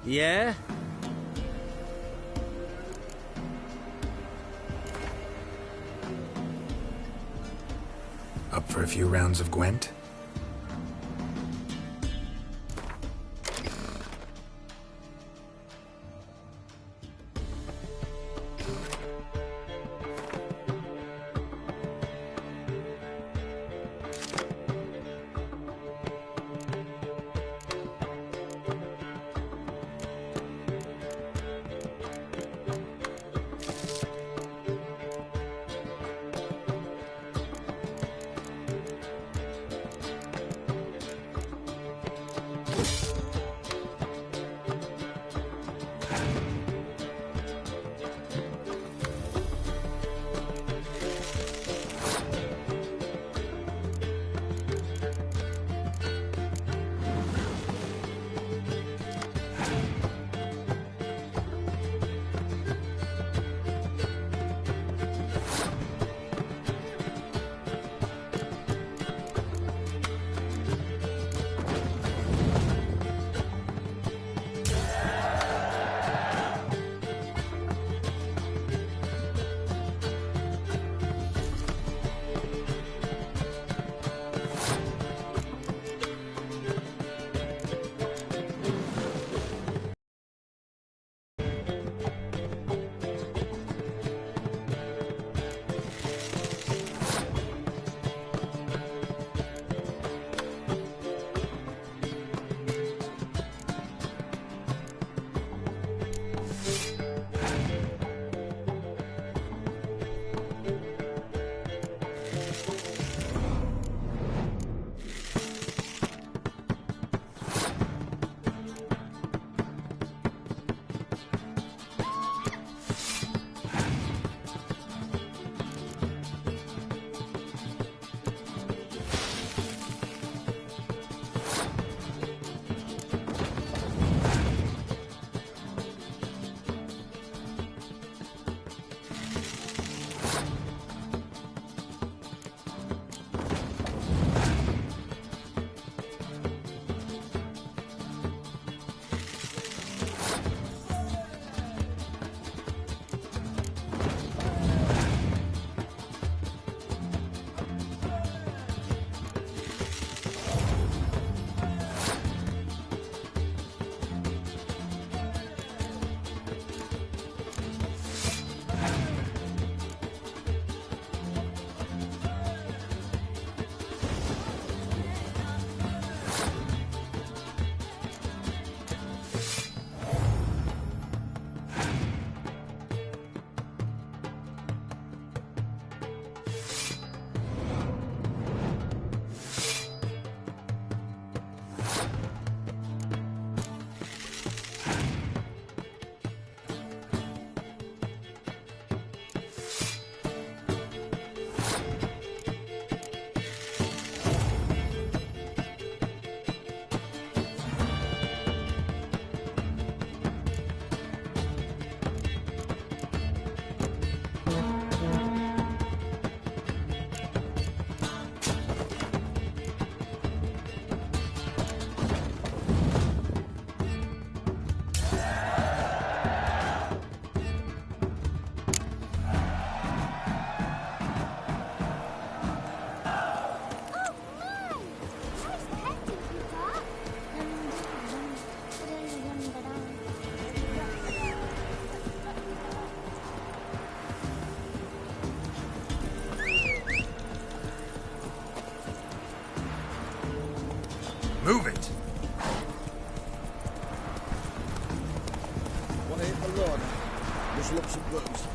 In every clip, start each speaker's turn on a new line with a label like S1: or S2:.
S1: Yeah?
S2: Up for a few rounds of Gwent?
S3: Move it!
S4: Want to hit the lawn? Just look some books.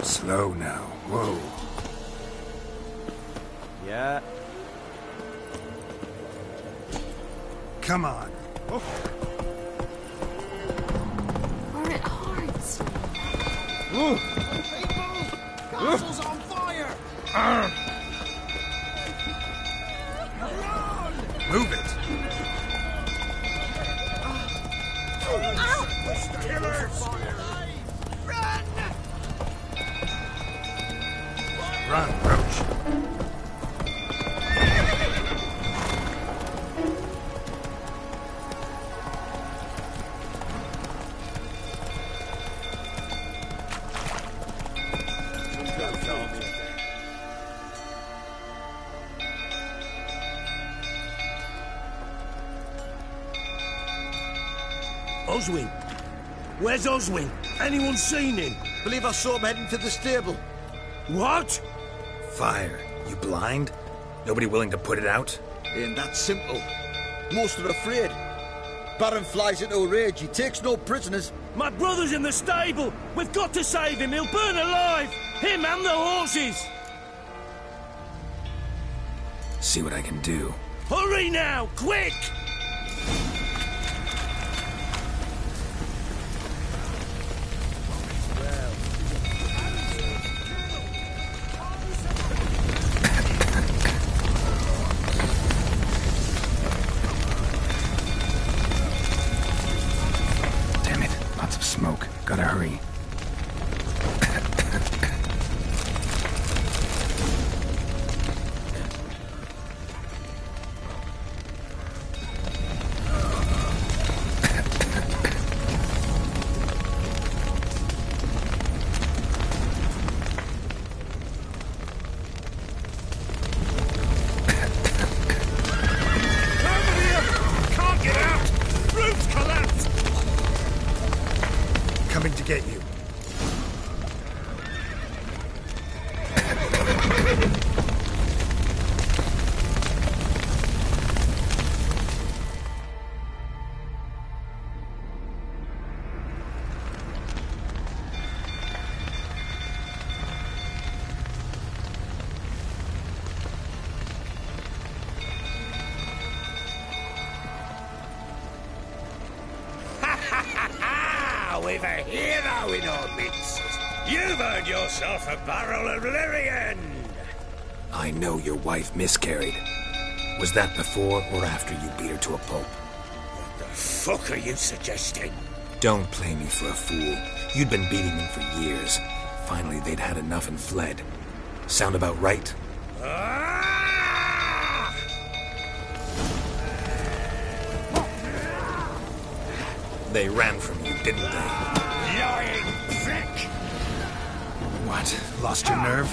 S3: Slow now. Whoa.
S1: Yeah.
S3: Come on.
S2: Where it hurts.
S4: Castle's on fire!
S3: Move it. Run, Roach.
S5: Oswin? Where's Oswin? Anyone seen him?
S4: Believe I saw him heading to the stable.
S5: What?
S3: Fire. You blind? Nobody willing to put it out?
S4: Ain't that simple. Most are afraid. Baron flies into a rage. He takes no prisoners.
S5: My brother's in the stable. We've got to save him. He'll burn alive. Him and the horses.
S3: See what I can do.
S5: Hurry now, quick!
S3: Damn it. Lots of smoke. Gotta hurry. Coming to get you.
S5: We've a hero in our midst. You've earned yourself a barrel of Lyrian.
S3: I know your wife miscarried. Was that before or after you beat her to a pulp?
S5: What the fuck are you suggesting?
S3: Don't play me for a fool. You'd been beating them for years. Finally, they'd had enough and fled. Sound about right?
S5: Ah!
S3: They ran from you, didn't they?
S5: Lying prick!
S3: What? Lost your nerve?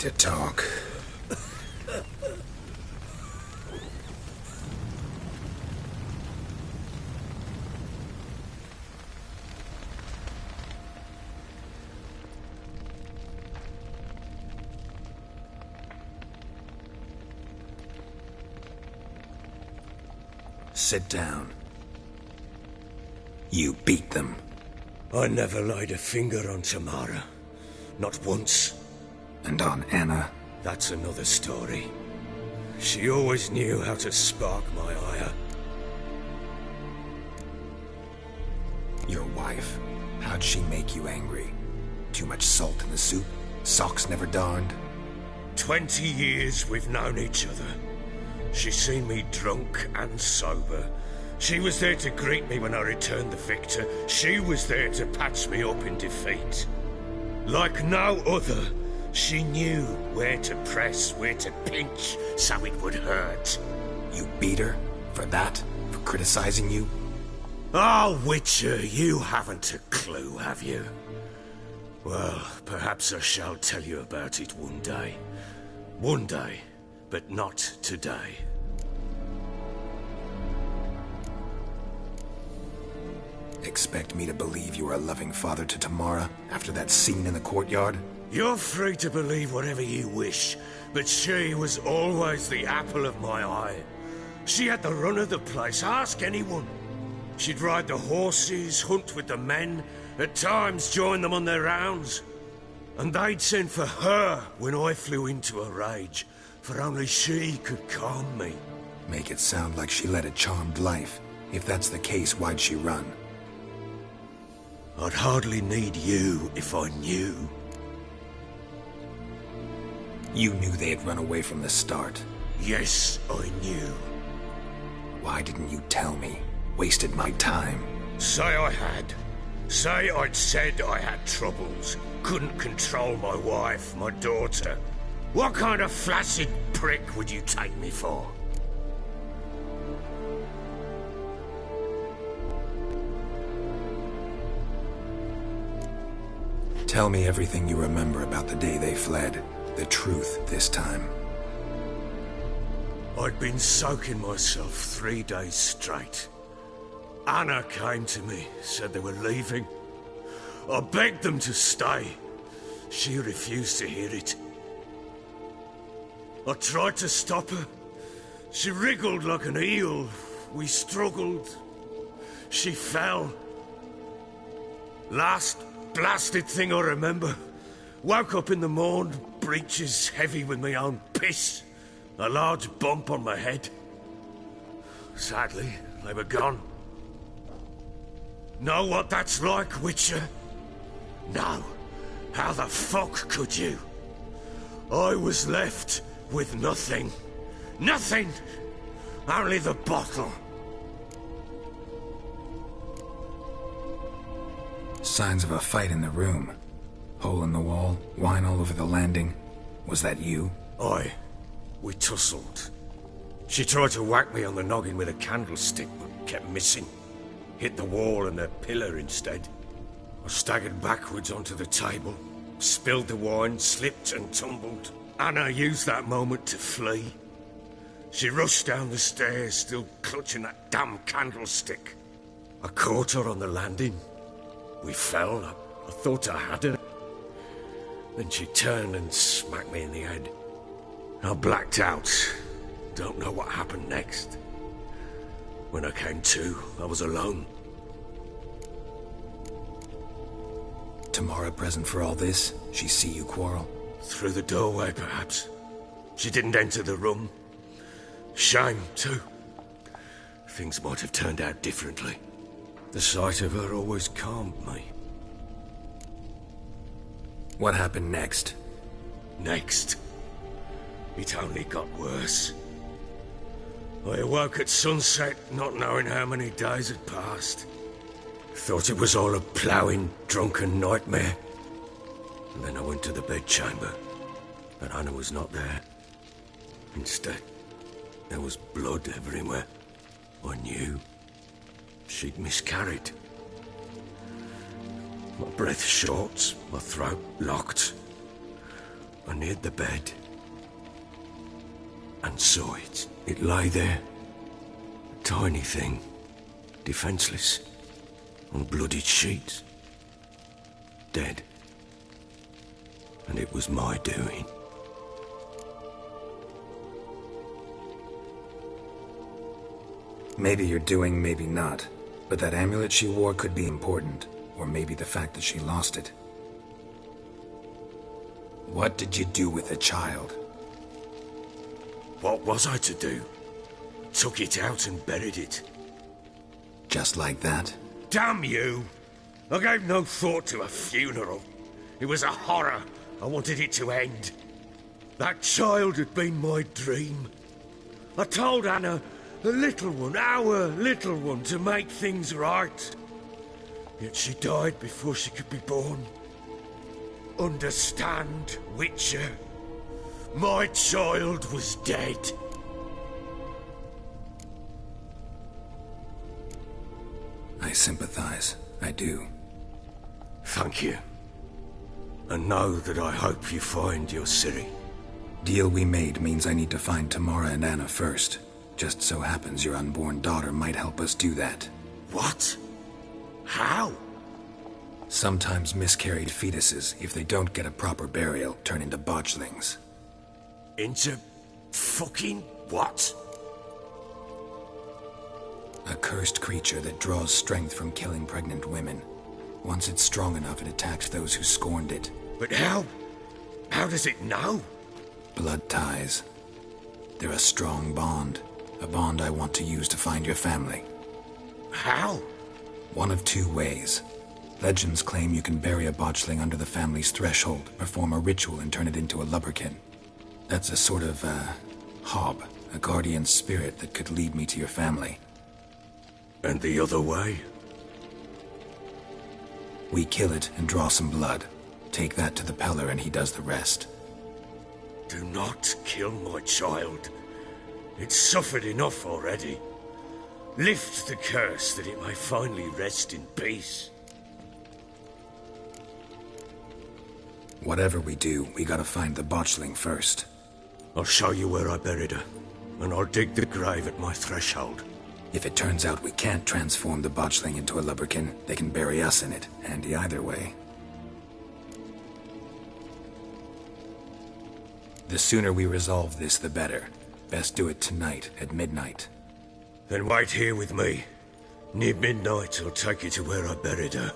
S3: to talk. Sit down. You beat them.
S5: I never laid a finger on Tamara. Not once.
S3: And on Anna?
S5: That's another story. She always knew how to spark my ire.
S3: Your wife. How'd she make you angry? Too much salt in the soup? Socks never darned?
S5: 20 years we've known each other. She's seen me drunk and sober. She was there to greet me when I returned the victor. She was there to patch me up in defeat. Like no other, she knew where to press, where to pinch, so it would hurt.
S3: You beat her? For that? For criticizing you?
S5: Oh, Witcher, you haven't a clue, have you? Well, perhaps I shall tell you about it one day. One day, but not today.
S3: Expect me to believe you were a loving father to Tamara after that scene in the courtyard?
S5: You're free to believe whatever you wish, but she was always the apple of my eye. She had the run of the place, ask anyone. She'd ride the horses, hunt with the men, at times join them on their rounds. And they'd send for her when I flew into a rage, for only she could calm me.
S3: Make it sound like she led a charmed life. If that's the case, why'd she run?
S5: I'd hardly need you if I knew.
S3: You knew they had run away from the start.
S5: Yes, I knew.
S3: Why didn't you tell me? Wasted my time.
S5: Say I had. Say I'd said I had troubles. Couldn't control my wife, my daughter. What kind of flaccid prick would you take me for?
S3: Tell me everything you remember about the day they fled. The truth this time.
S5: I'd been soaking myself 3 days straight. Anna came to me, said they were leaving. I begged them to stay. She refused to hear it. I tried to stop her. She wriggled like an eel. We struggled. She fell. Last blasted thing I remember. Woke up in the morn, breeches heavy with my own piss. A large bump on my head. Sadly, they were gone. Know what that's like, Witcher? No. How the fuck could you? I was left with nothing. Nothing! Only the bottle.
S3: Signs of a fight in the room. Hole in the wall, wine all over the landing. Was that you?
S5: Aye. We tussled. She tried to whack me on the noggin with a candlestick, but kept missing. Hit the wall and a pillar instead. I staggered backwards onto the table, spilled the wine, slipped and tumbled. Anna used that moment to flee. She rushed down the stairs, still clutching that damn candlestick. I caught her on the landing. We fell. I thought I had her. Then she turned and smacked me in the head. I blacked out. Don't know what happened next. When I came to, I was alone.
S3: Tamara present for all this? She see you quarrel?
S5: Through the doorway, perhaps. She didn't enter the room. Shame, too. Things might have turned out differently. The sight of her always calmed me.
S3: What happened next?
S5: Next, it only got worse. I awoke at sunset, not knowing how many days had passed. Thought it was all a ploughing, drunken nightmare. And then I went to the bedchamber, but Anna was not there. Instead, there was blood everywhere. I knew she'd miscarried. My breath short, my throat locked. I neared the bed and saw it. It lay there, a tiny thing, defenseless, on bloodied sheets, dead. And it was my doing.
S3: Maybe you're doing, maybe not. But that amulet she wore could be important. Or maybe the fact that she lost it. What did you do with the child?
S5: What was I to do? Took it out and buried it.
S3: Just like that?
S5: Damn you! I gave no thought to a funeral. It was a horror. I wanted it to end. That child had been my dream. I told Anna, the little one, our little one, to make things right. Yet she died before she could be born. Understand, Witcher? My child was dead.
S3: I sympathize. I do.
S5: Thank you. And know that I hope you find your Ciri.
S3: Deal we made means I need to find Tamara and Anna first. Just so happens your unborn daughter might help us do that.
S5: What? How?
S3: Sometimes miscarried fetuses, if they don't get a proper burial, turn into botchlings.
S5: Into fucking what?
S3: A cursed creature that draws strength from killing pregnant women. Once it's strong enough, it attacks those who scorned it.
S5: But how? How does it know?
S3: Blood ties. They're a strong bond. A bond I want to use to find your family.
S5: How?
S3: One of two ways. Legends claim you can bury a botchling under the family's threshold, perform a ritual, and turn it into a lubberkin. That's a sort of, hob, a guardian spirit that could lead me to your family.
S5: And the other way?
S3: We kill it and draw some blood. Take that to the Peller and he does the rest.
S5: Do not kill my child. It's suffered enough already. Lift the curse that it may finally rest in peace.
S3: Whatever we do, we gotta find the botchling first.
S5: I'll show you where I buried her, and I'll dig the grave at my threshold.
S3: If it turns out we can't transform the botchling into a lubberkin, they can bury us in it. Handy either way. The sooner we resolve this, the better. Best do it tonight, at midnight.
S5: Then wait here with me. Near midnight, I'll take you to where I buried her.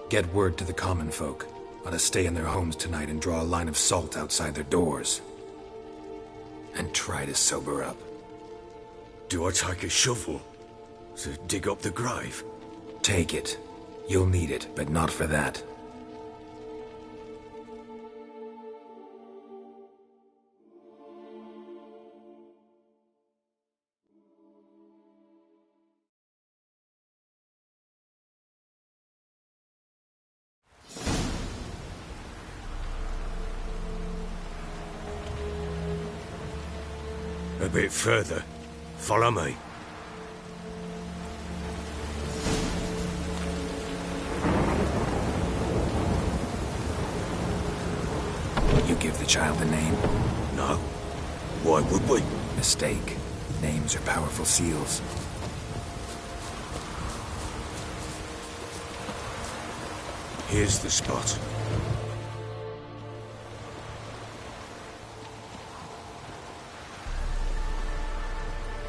S3: Get word to the common folk. Ought to stay in their homes tonight and draw a line of salt outside their doors. And try to sober up.
S5: Do I take a shovel to dig up the grave?
S3: Take it. You'll need it, but not for that.
S5: A bit further. Follow me.
S3: You give the child a name?
S5: No. Why would we?
S3: Mistake. Names are powerful seals.
S5: Here's the spot.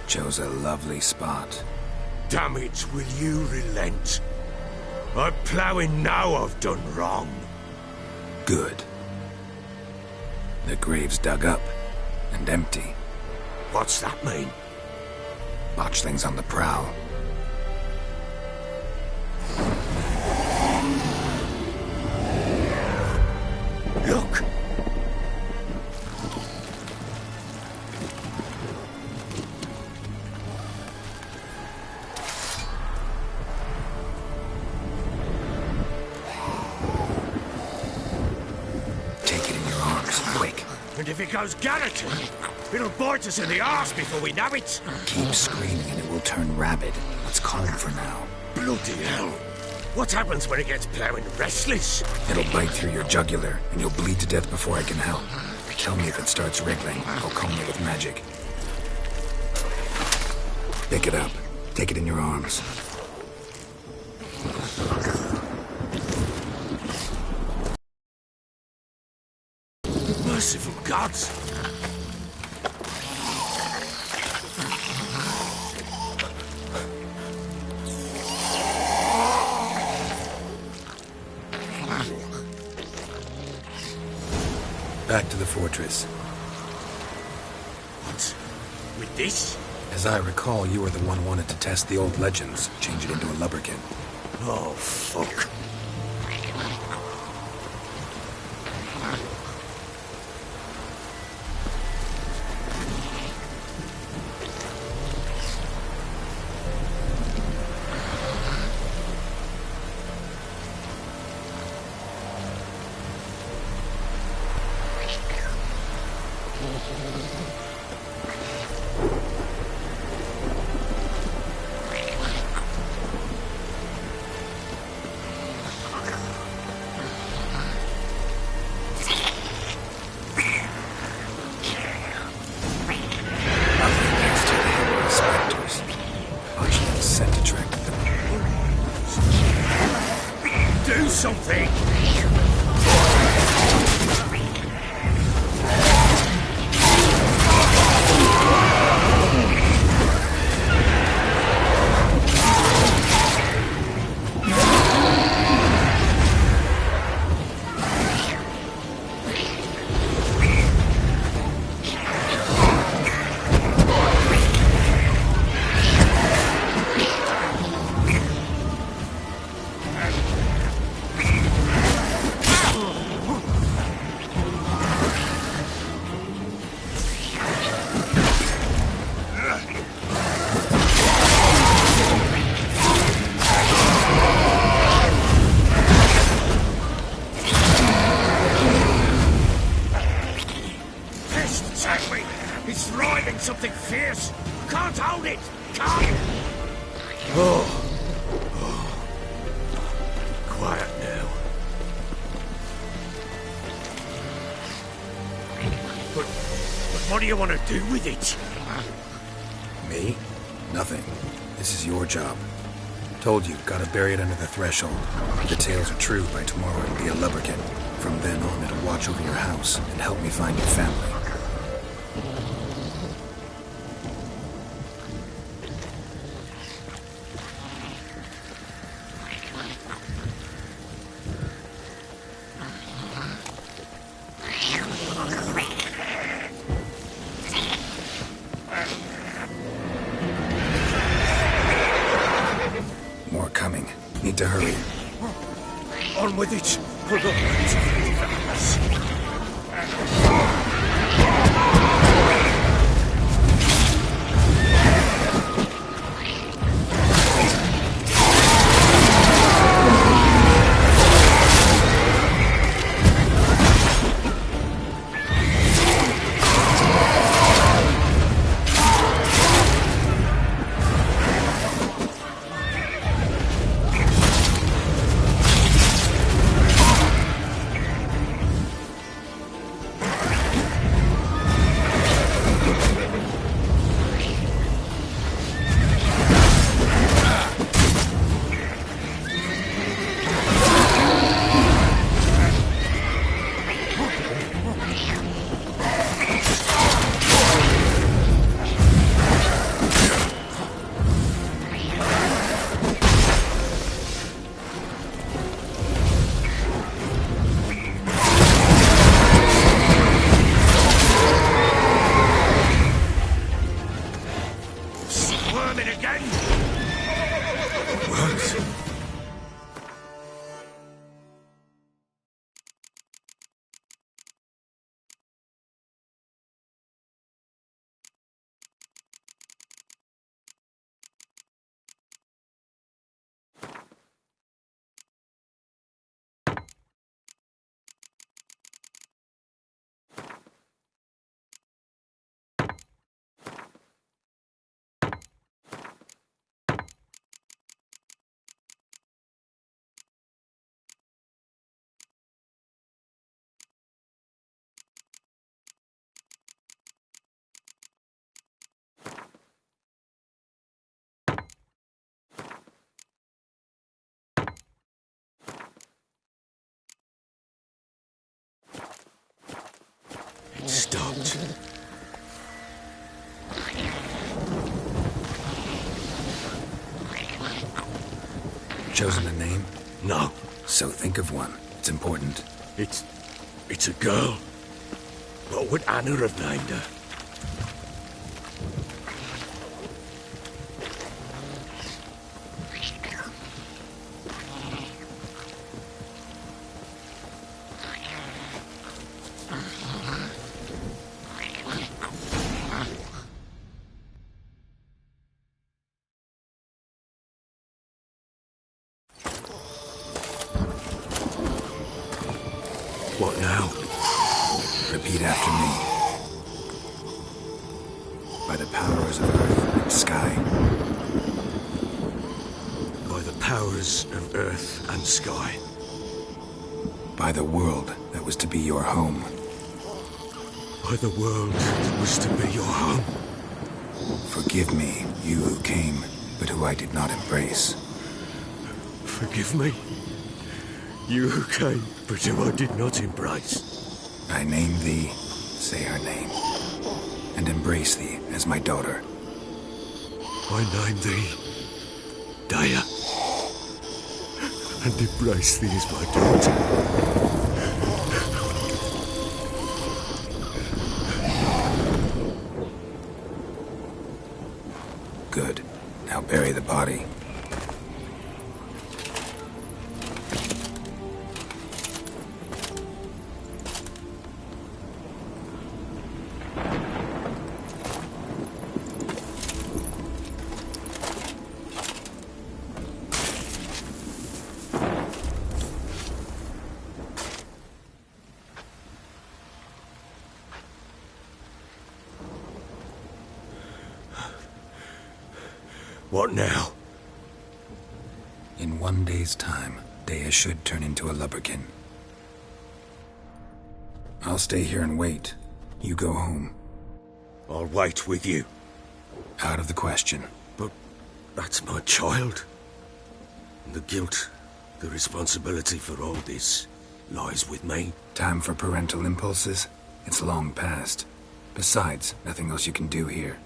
S3: Chose a lovely spot.
S5: Damn it, will you relent? I'm ploughing now I've done wrong.
S3: Good. The grave's dug up and empty.
S5: What's that mean?
S3: Botchling's on the prowl.
S5: Look!
S3: Take it in your arms, quick.
S5: And if it goes Garriton, it'll bite us in the arse before we know it.
S3: Keep screaming and it will turn rabid. Let's calm for now.
S5: Bloody hell. What happens when it gets ploughing restless?
S3: It'll bite through your jugular, and you'll bleed to death before I can help. Tell me if it starts wriggling. I'll comb it with magic. Pick it up. Take it in your arms.
S5: Merciful gods!
S3: Back to the fortress.
S5: What? With this?
S3: As I recall, you were the one wanted to test the old legends, change it into a lubberkin.
S5: Oh, fuck. Do something! It's writhing something fierce. Can't hold it. Can't. Oh. Quiet now. But what do you want to do with it?
S3: Me? Nothing. This is your job. Told you, gotta bury it under the threshold. If the tales are true, by tomorrow it'll be a lubberkin. From then on, it'll watch over your house and help me find your family. More coming. Need to hurry.
S5: On with it. Hold on.
S3: chosen a name?
S5: No,
S3: So think of one. It's important.
S5: it's a girl. What would Anna have named her? What now?
S3: Repeat after me. By the powers of earth and sky.
S5: By the powers of earth and sky.
S3: By the world that was to be your home.
S5: By the world that was to be your home.
S3: Forgive me, you who came, but who I did not embrace.
S5: Forgive me. You who came, but who I did not embrace.
S3: I name thee, say her name, and embrace thee as my daughter.
S5: I name thee Daya, and embrace thee as my daughter.
S3: Good. Now bury the body.
S5: What now?
S3: In 1 day's time, Dea should turn into a lubberkin. I'll stay here and wait. You go home.
S5: I'll wait with you.
S3: Out of the question.
S5: But that's my child. And the guilt, the responsibility for all this lies with me.
S3: Time for parental impulses? It's long past. Besides, nothing else you can do here.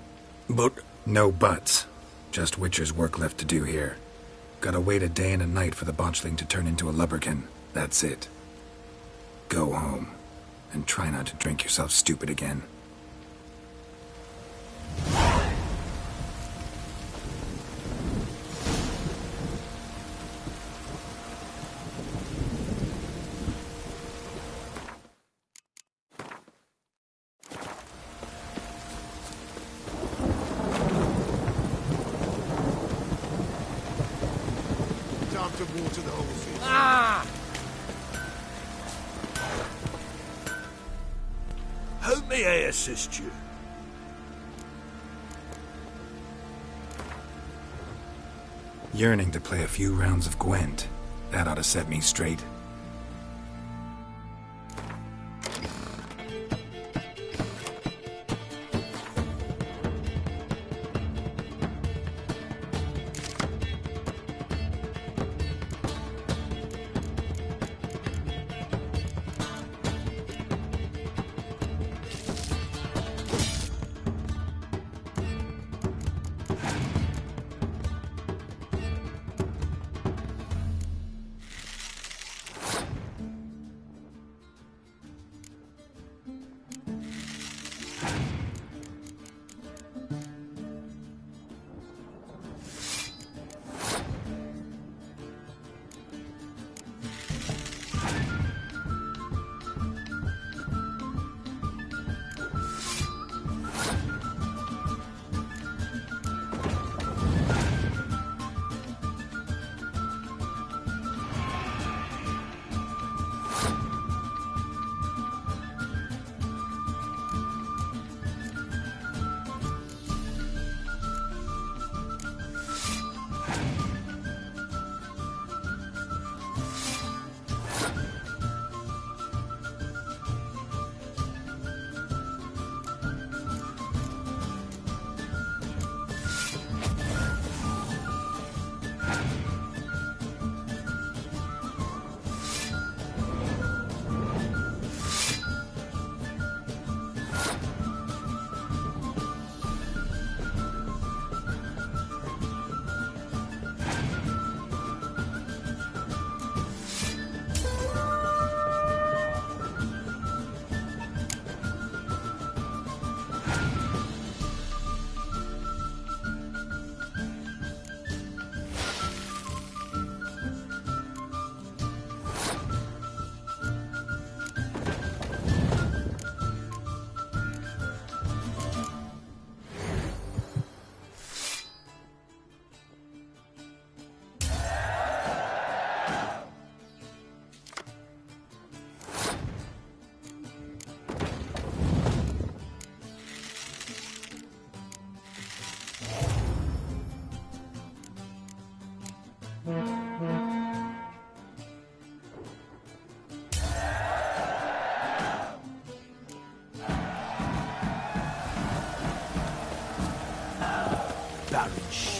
S5: But
S3: No buts. Just Witcher's work left to do here. Gotta wait a day and a night for the botchling to turn into a lubberkin. That's it. Go home. And try not to drink yourself stupid again.
S1: Time to water the horses.
S5: how may I assist you?
S3: Yearning to play a few rounds of Gwent. That ought to set me straight.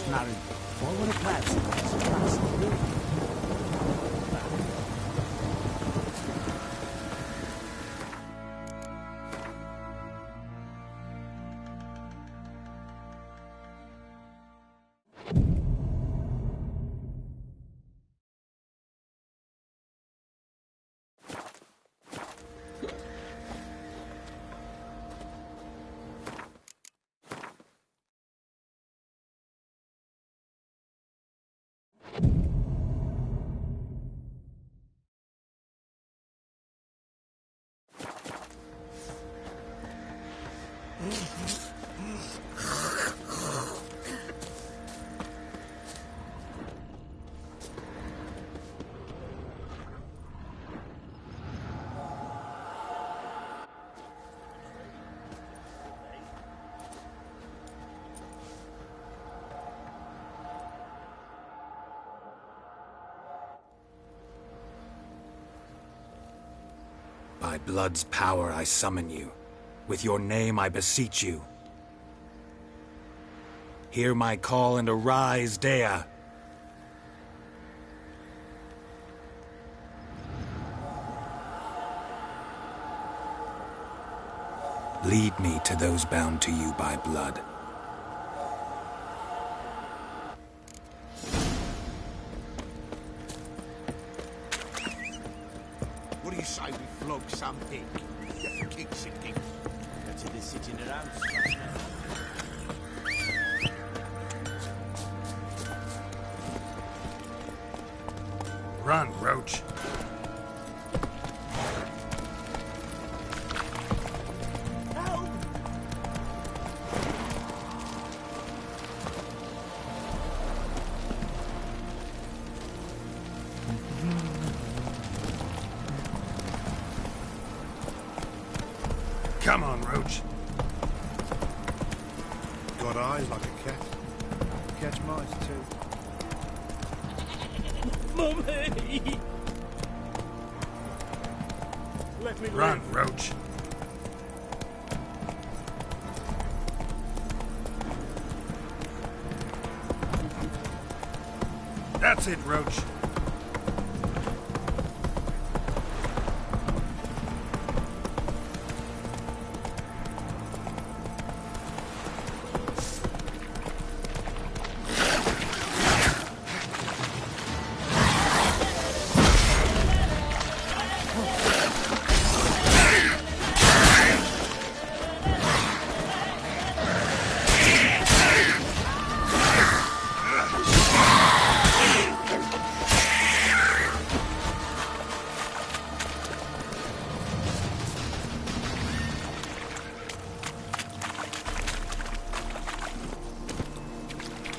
S6: finished married. Forward a cloud.
S3: By blood's power I summon you. With your name I beseech you. Hear my call and arise, Dea. Lead me to those bound to you by blood.
S1: What do you say we flog some pig? Get the king sitting.
S6: Better than sitting around.
S3: Run, Roach. Come on, Roach.
S1: Got eyes like a cat. Catch mice too.
S6: Mummy! Let me
S3: Run,
S6: live.
S3: Roach. That's it, Roach.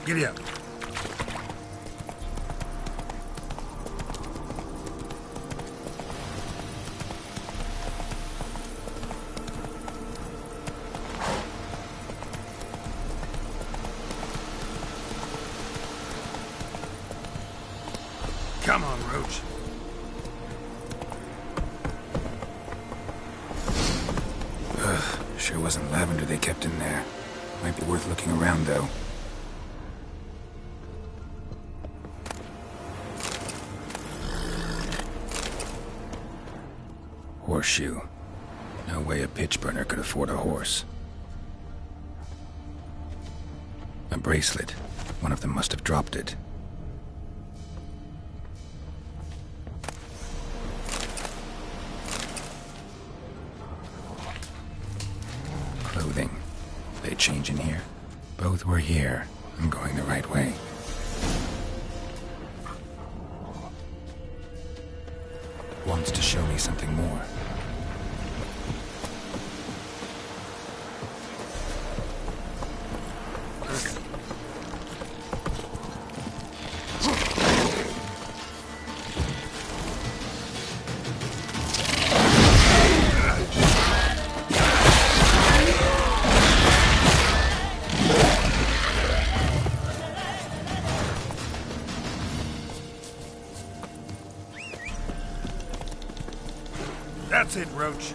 S3: Giddy up. Come on, Roach. Sure wasn't lavender they kept in there. Might be worth looking around, though. Horseshoe. No way a pitch burner could afford a horse. A bracelet. One of them must have dropped it. Clothing. They change in here? Both were here. I'm going the right way. Wants to show me something more. That's it, Roach.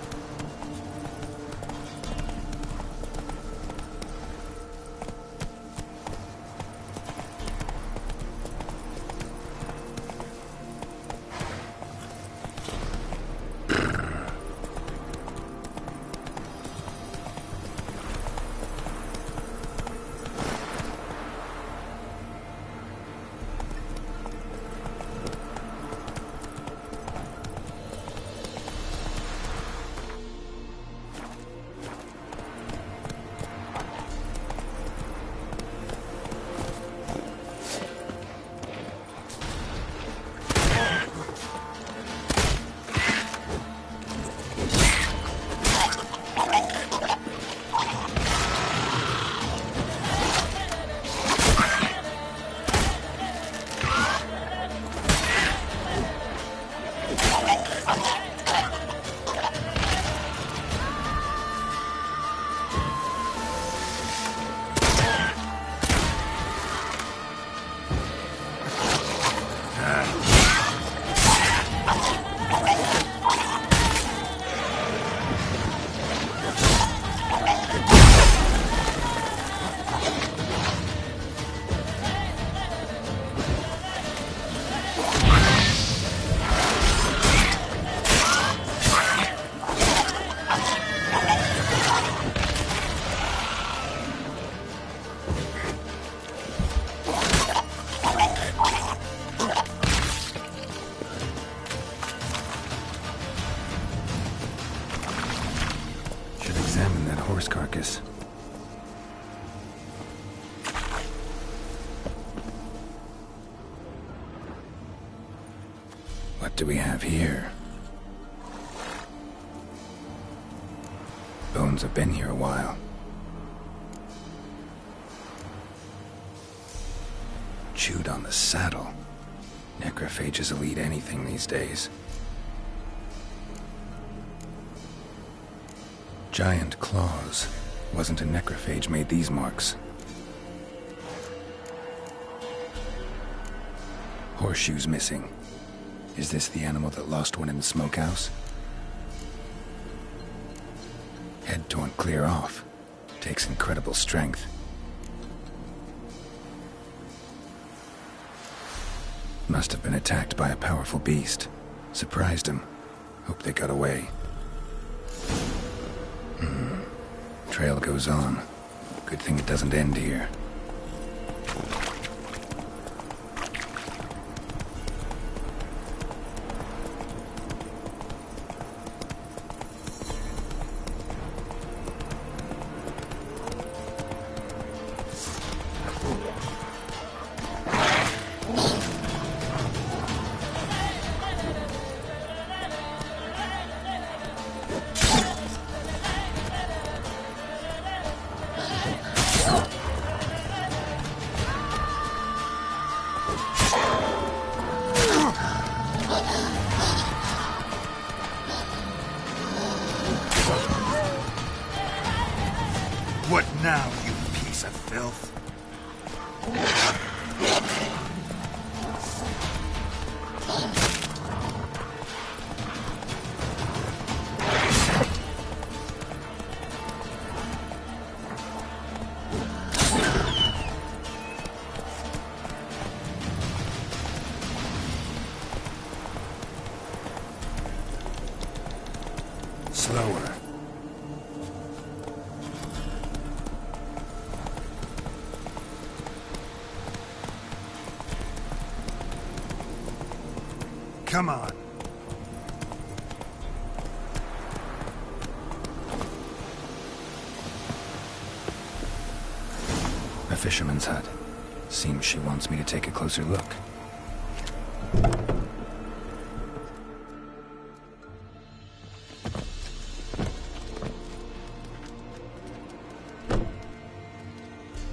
S3: horse carcass. What do we have here? Bones have been here a while. Chewed on the saddle. Necrophages will eat anything these days. Giant claws. Wasn't a necrophage made these marks. Horseshoes missing. Is this the animal that lost one in the smokehouse? Head torn clear off. Takes incredible strength. Must have been attacked by a powerful beast. Surprised him. Hope they got away. Trail goes on. Good thing it doesn't end here.
S1: What now, you piece of filth?
S3: Slower.
S1: Come on.
S3: A fisherman's hut. Seems she wants me to take a closer look.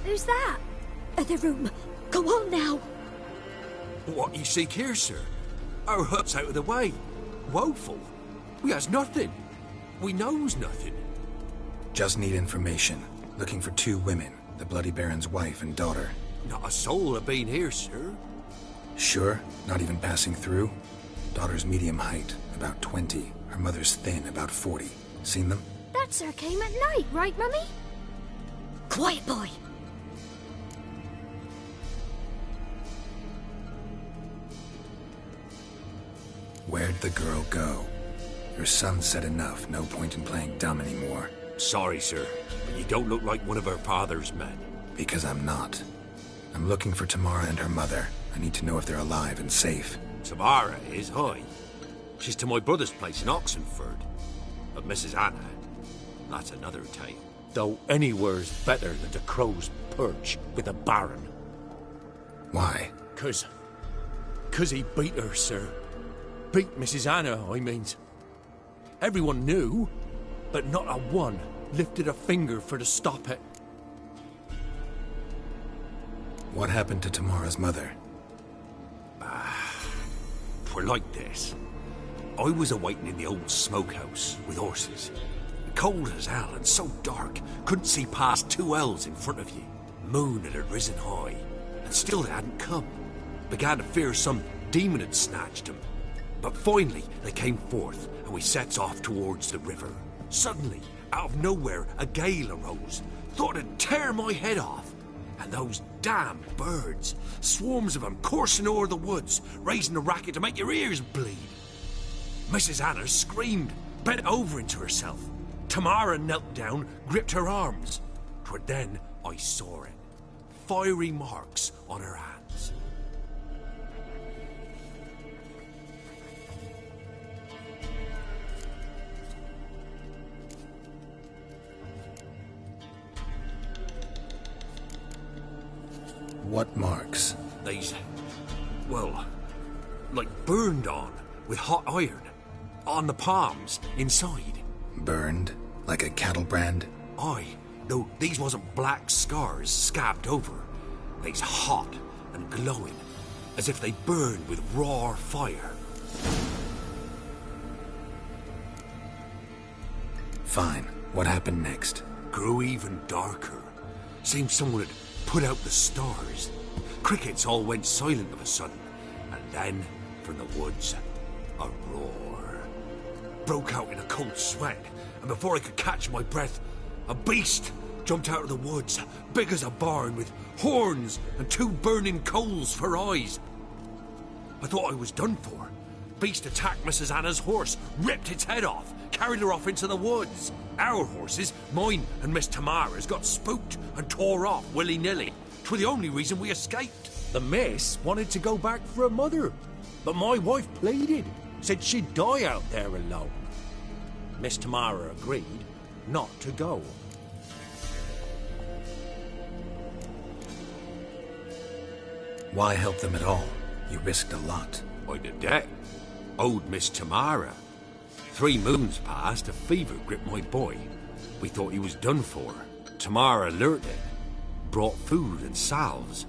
S2: Who's that? Other room. Go on now.
S1: What you seek here, sir? Our hut's out of the way. Woeful. We has nothing. We knows nothing.
S3: Just need information. Looking for 2 women. The Bloody Baron's wife and daughter.
S1: Not a soul have been here, sir.
S3: Sure? Not even passing through? Daughter's medium height, about 20. Her mother's thin, about 40. Seen them?
S2: That sir came at night, right, Mummy? Quiet, boy.
S3: Where'd the girl go? Your son said enough. No point in playing dumb anymore.
S1: Sorry, sir, but you don't look like one of her father's men.
S3: Because I'm not. I'm looking for Tamara and her mother. I need to know if they're alive and safe.
S1: Tamara is, hi. She's to my brother's place in Oxenford. But Mrs. Anna, that's another tale. Though anywhere's better than the Crow's Perch with a baron.
S3: Why?
S6: 'Cause he beat her, sir. Beat Mrs. Anna, I means. Everyone knew, but not a one lifted a finger for to stop it.
S3: What happened to Tamara's mother?
S1: We're like this. I was awaiting in the old smokehouse with horses. Cold as hell and so dark, couldn't see past 2 ells in front of you. Moon had risen high, and still they hadn't come. Began to fear some demon had snatched them. But finally, they came forth, and we sets off towards the river. Suddenly, out of nowhere, a gale arose. Thought it'd tear my head off. And those damn birds, swarms of them coursing o'er the woods, raising a racket to make your ears bleed. Mrs. Anna screamed, bent over into herself. Tamara knelt down, gripped her arms. 'Twere then I saw it. Fiery marks on her hands.
S3: What marks?
S1: They's, well, like burned on with hot iron. On the palms, inside.
S3: Burned? Like a cattle brand?
S1: Aye, though these wasn't black scars scabbed over. They's hot and glowing, as if they burned with raw fire.
S3: Fine. What happened next?
S1: Grew even darker. Seemed someone had put out the stars. Crickets all went silent of a sudden, and then, from the woods, a roar. Broke out in a cold sweat, and before I could catch my breath, a beast jumped out of the woods, big as a barn, with horns and 2 burning coals for eyes. I thought I was done for. Beast attacked Mrs. Anna's horse, ripped its head off, carried her off into the woods. Our horses, mine and Miss Tamara's, got spooked and tore off willy-nilly. 'Twas the only reason we escaped. The miss wanted to go back for her mother, but my wife pleaded, said she'd die out there alone. Miss Tamara agreed not to go.
S3: Why help them at all? You risked a lot.
S1: By the debt, owed Miss Tamara. 3 moons passed, a fever gripped my boy. We thought he was done for. Tamara alerted, brought food and salves.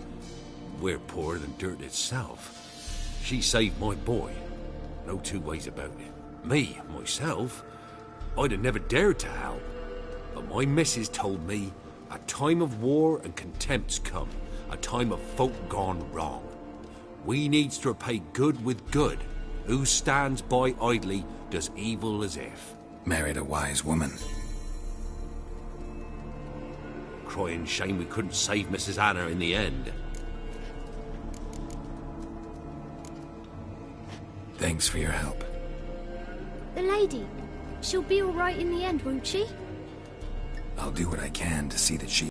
S1: We're poorer than dirt itself. She saved my boy. No 2 ways about it. Me, myself, I'd have never dared to help. But my missus told me a time of war and contempt's come. A time of folk gone wrong. We needs to repay good with good. Who stands by idly does evil as if.
S3: Married a wise woman.
S1: Crying shame we couldn't save Mrs. Anna in the end.
S3: Thanks for your help.
S2: The lady. She'll be all right in the end, won't she?
S3: I'll do what I can to see that she...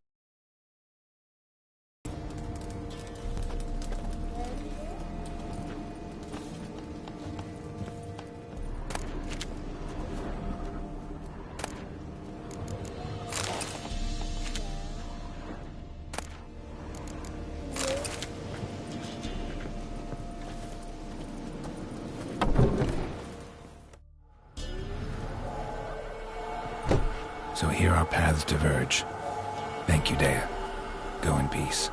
S3: So here our paths diverge. Thank you, Dea. Go in peace.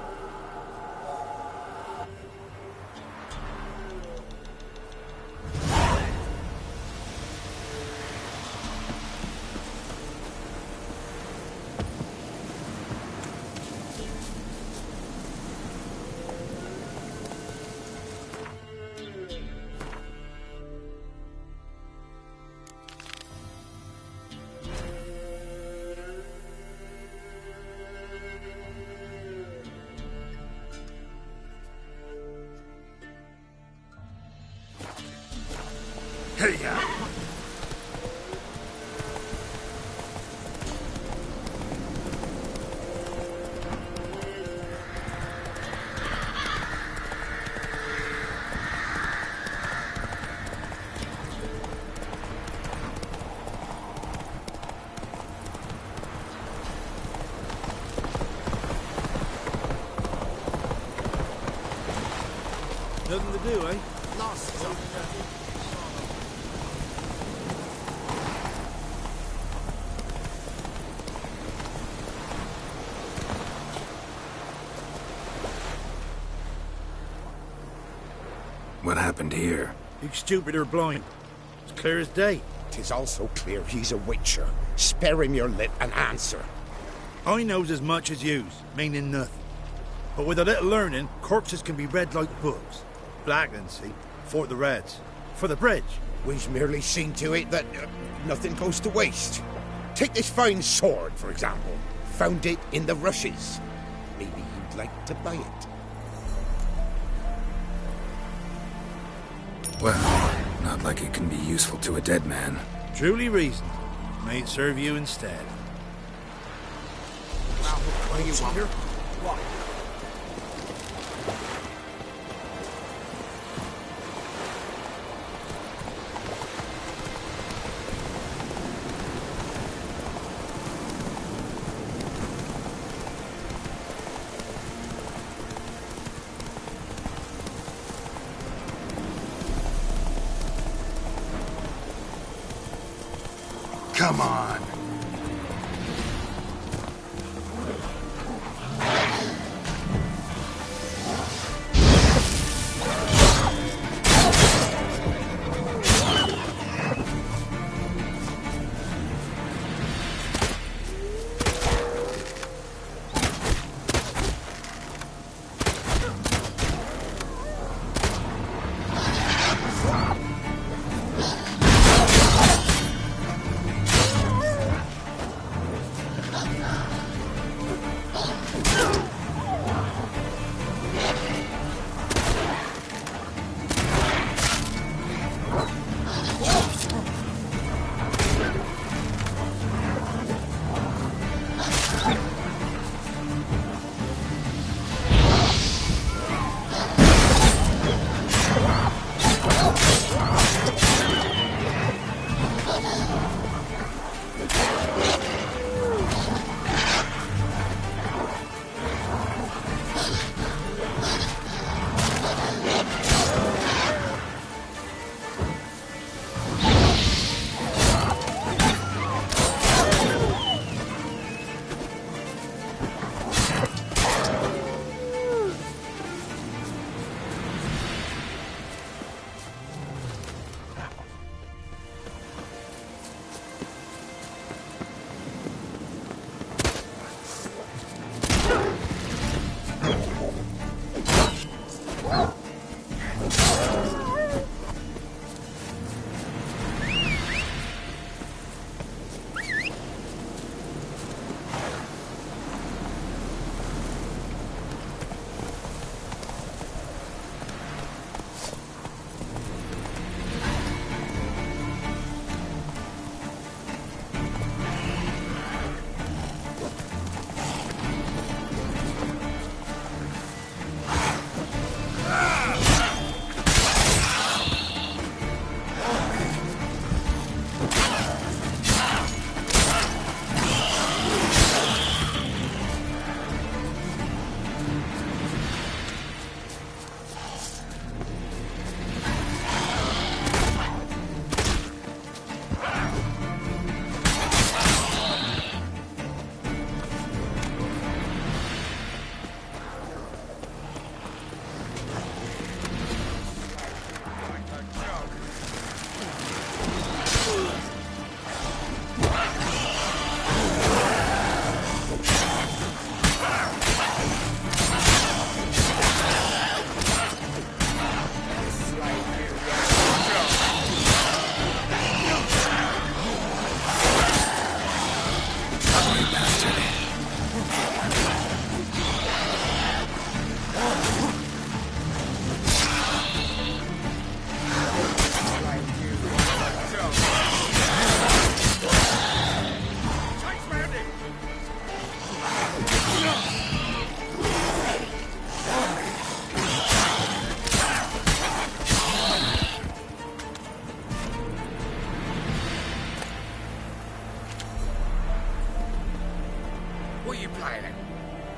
S1: Hey-ya!
S7: Nothing to do, eh?
S1: Lost something.
S3: What happened here?
S7: You stupid or blind? It's clear as day.
S8: 'Tis also clear he's a witcher. Spare him your lip and answer.
S7: I knows as much as yous, meaning nothing. But with a little learning, corpses can be read like books. Black and see, for the reds. For the bridge.
S8: We've merely seen to it that nothing goes to waste. Take this fine sword, for example. Found it in the rushes. Maybe you'd like to buy it.
S3: Well, not like it can be useful to a dead man.
S7: Truly reasoned. May it serve you instead.
S8: What do you wonder? What?
S7: Come on.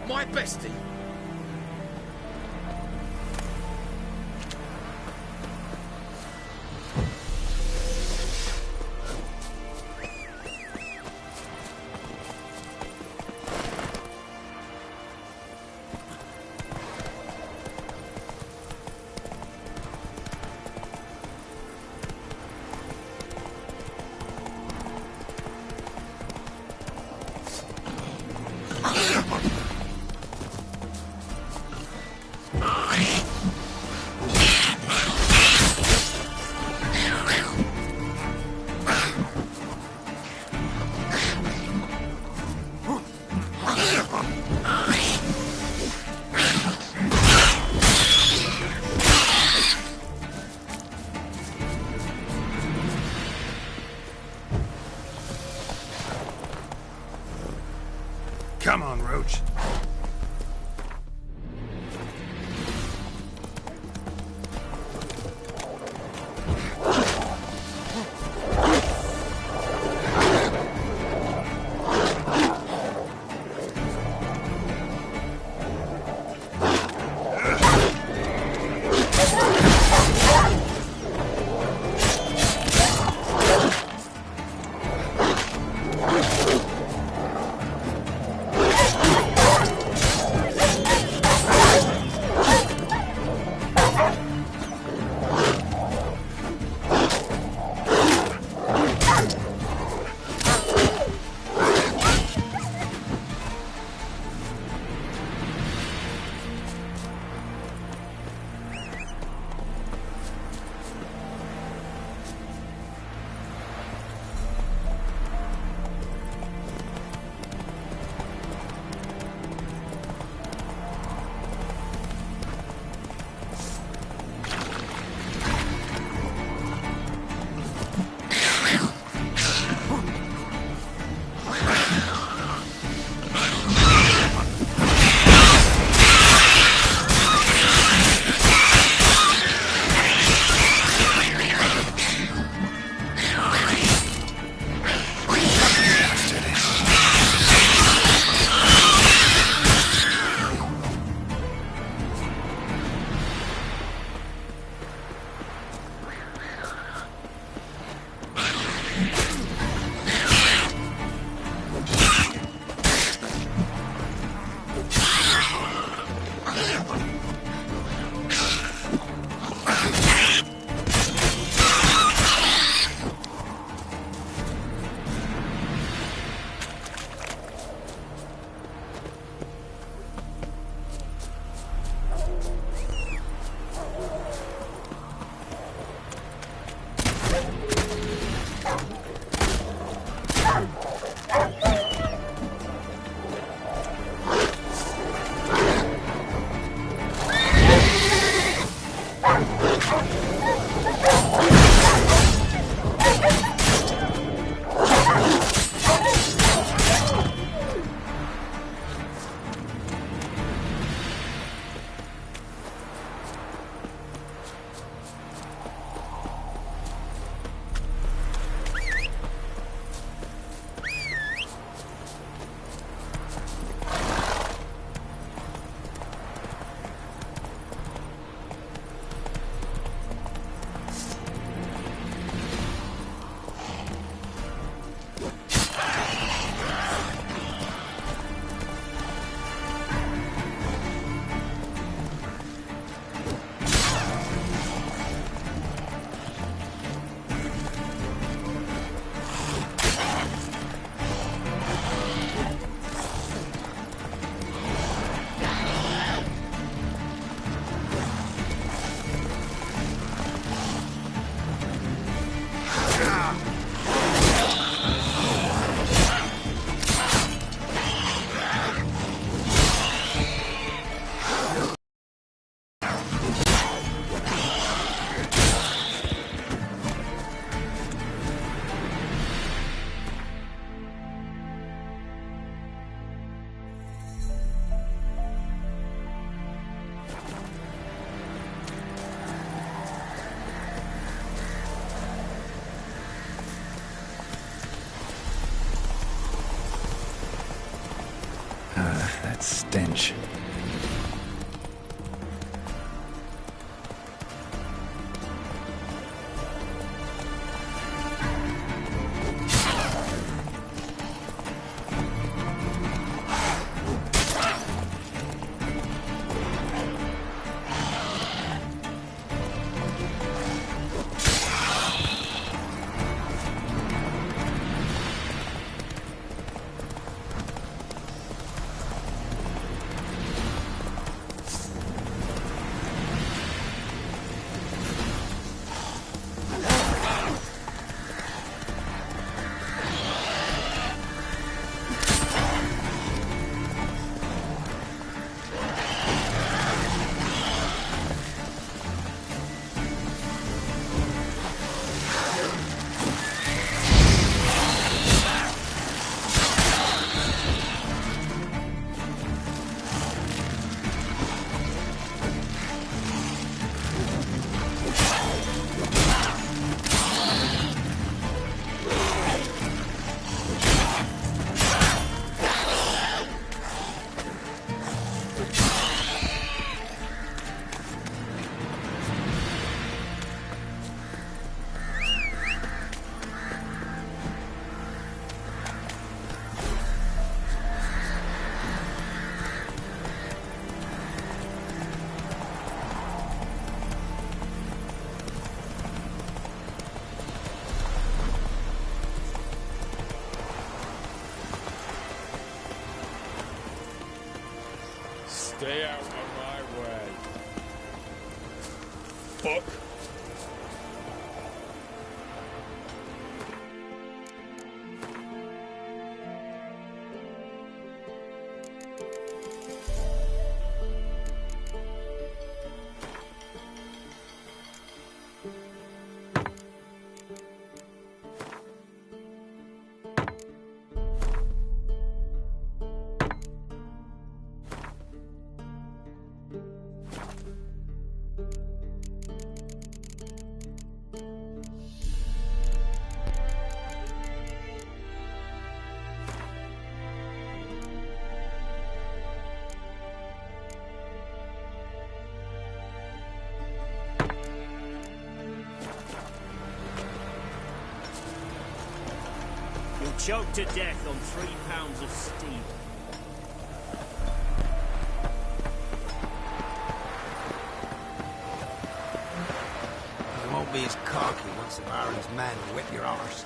S5: My bestie.
S7: Come on, Roach.
S3: That stench.
S9: Stay out of my way. Fuck.
S10: Choked to death on 3 pounds of steel.
S11: You won't be as cocky once the Baron's men whip your arse.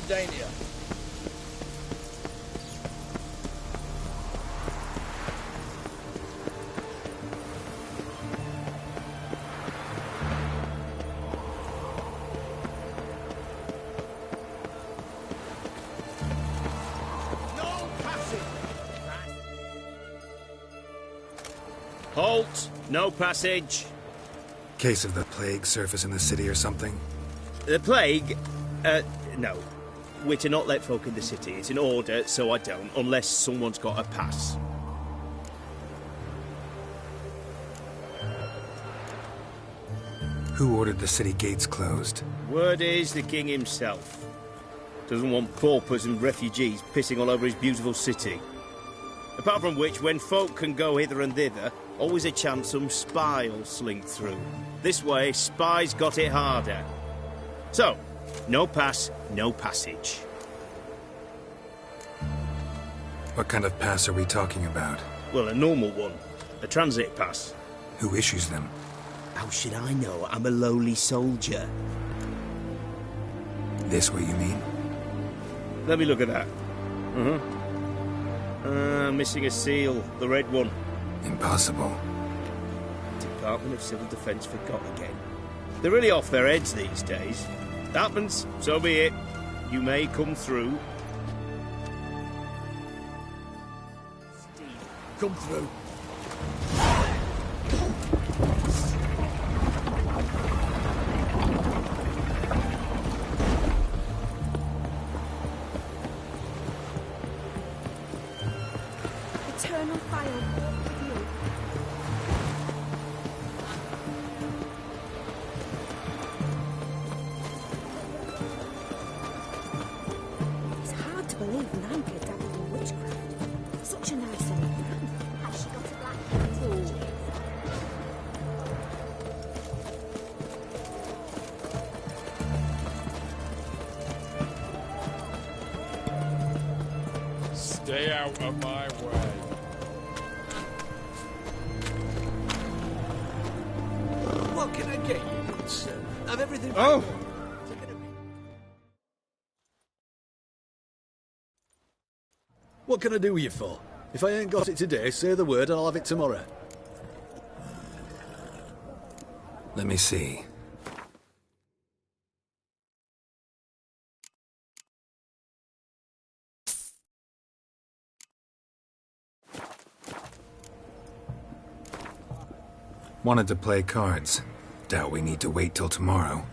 S4: Dania.
S10: Halt! No passage.
S3: Case of the plague surface in the city or something?
S10: The plague? No. We're to not let folk in the city. It's an order, so I don't, unless someone's got a pass.
S3: Who ordered the city gates closed?
S10: Word is the king himself. Doesn't want paupers and refugees pissing all over his beautiful city. Apart from which, when folk can go hither and thither, always a chance some spy will slink through. This way, spies got it harder. So, no pass, no passage.
S3: What kind of pass are we talking about?
S10: Well, a normal one. A transit pass.
S3: Who issues them?
S10: How should I know? I'm a lowly soldier.
S3: This what you mean?
S10: Let me look at that. Missing a seal. The red one.
S3: Impossible.
S10: Department of Civil Defence forgot again. They're really off their heads these days. Happens, so be it. You may come through.
S6: Come through.
S2: eternal fire walk with you. It's hard to believe Nanka dabbled in witchcraft. Such a nice old man. Has she got a black cat?
S9: Stay out of my way.
S1: What can I get you, good sir? Have everything
S7: Oh!
S12: What can I do with you for? If I ain't got it today, say the word and I'll have it tomorrow.
S3: Let me see. Wanted to play cards. Doubt we need to wait till tomorrow.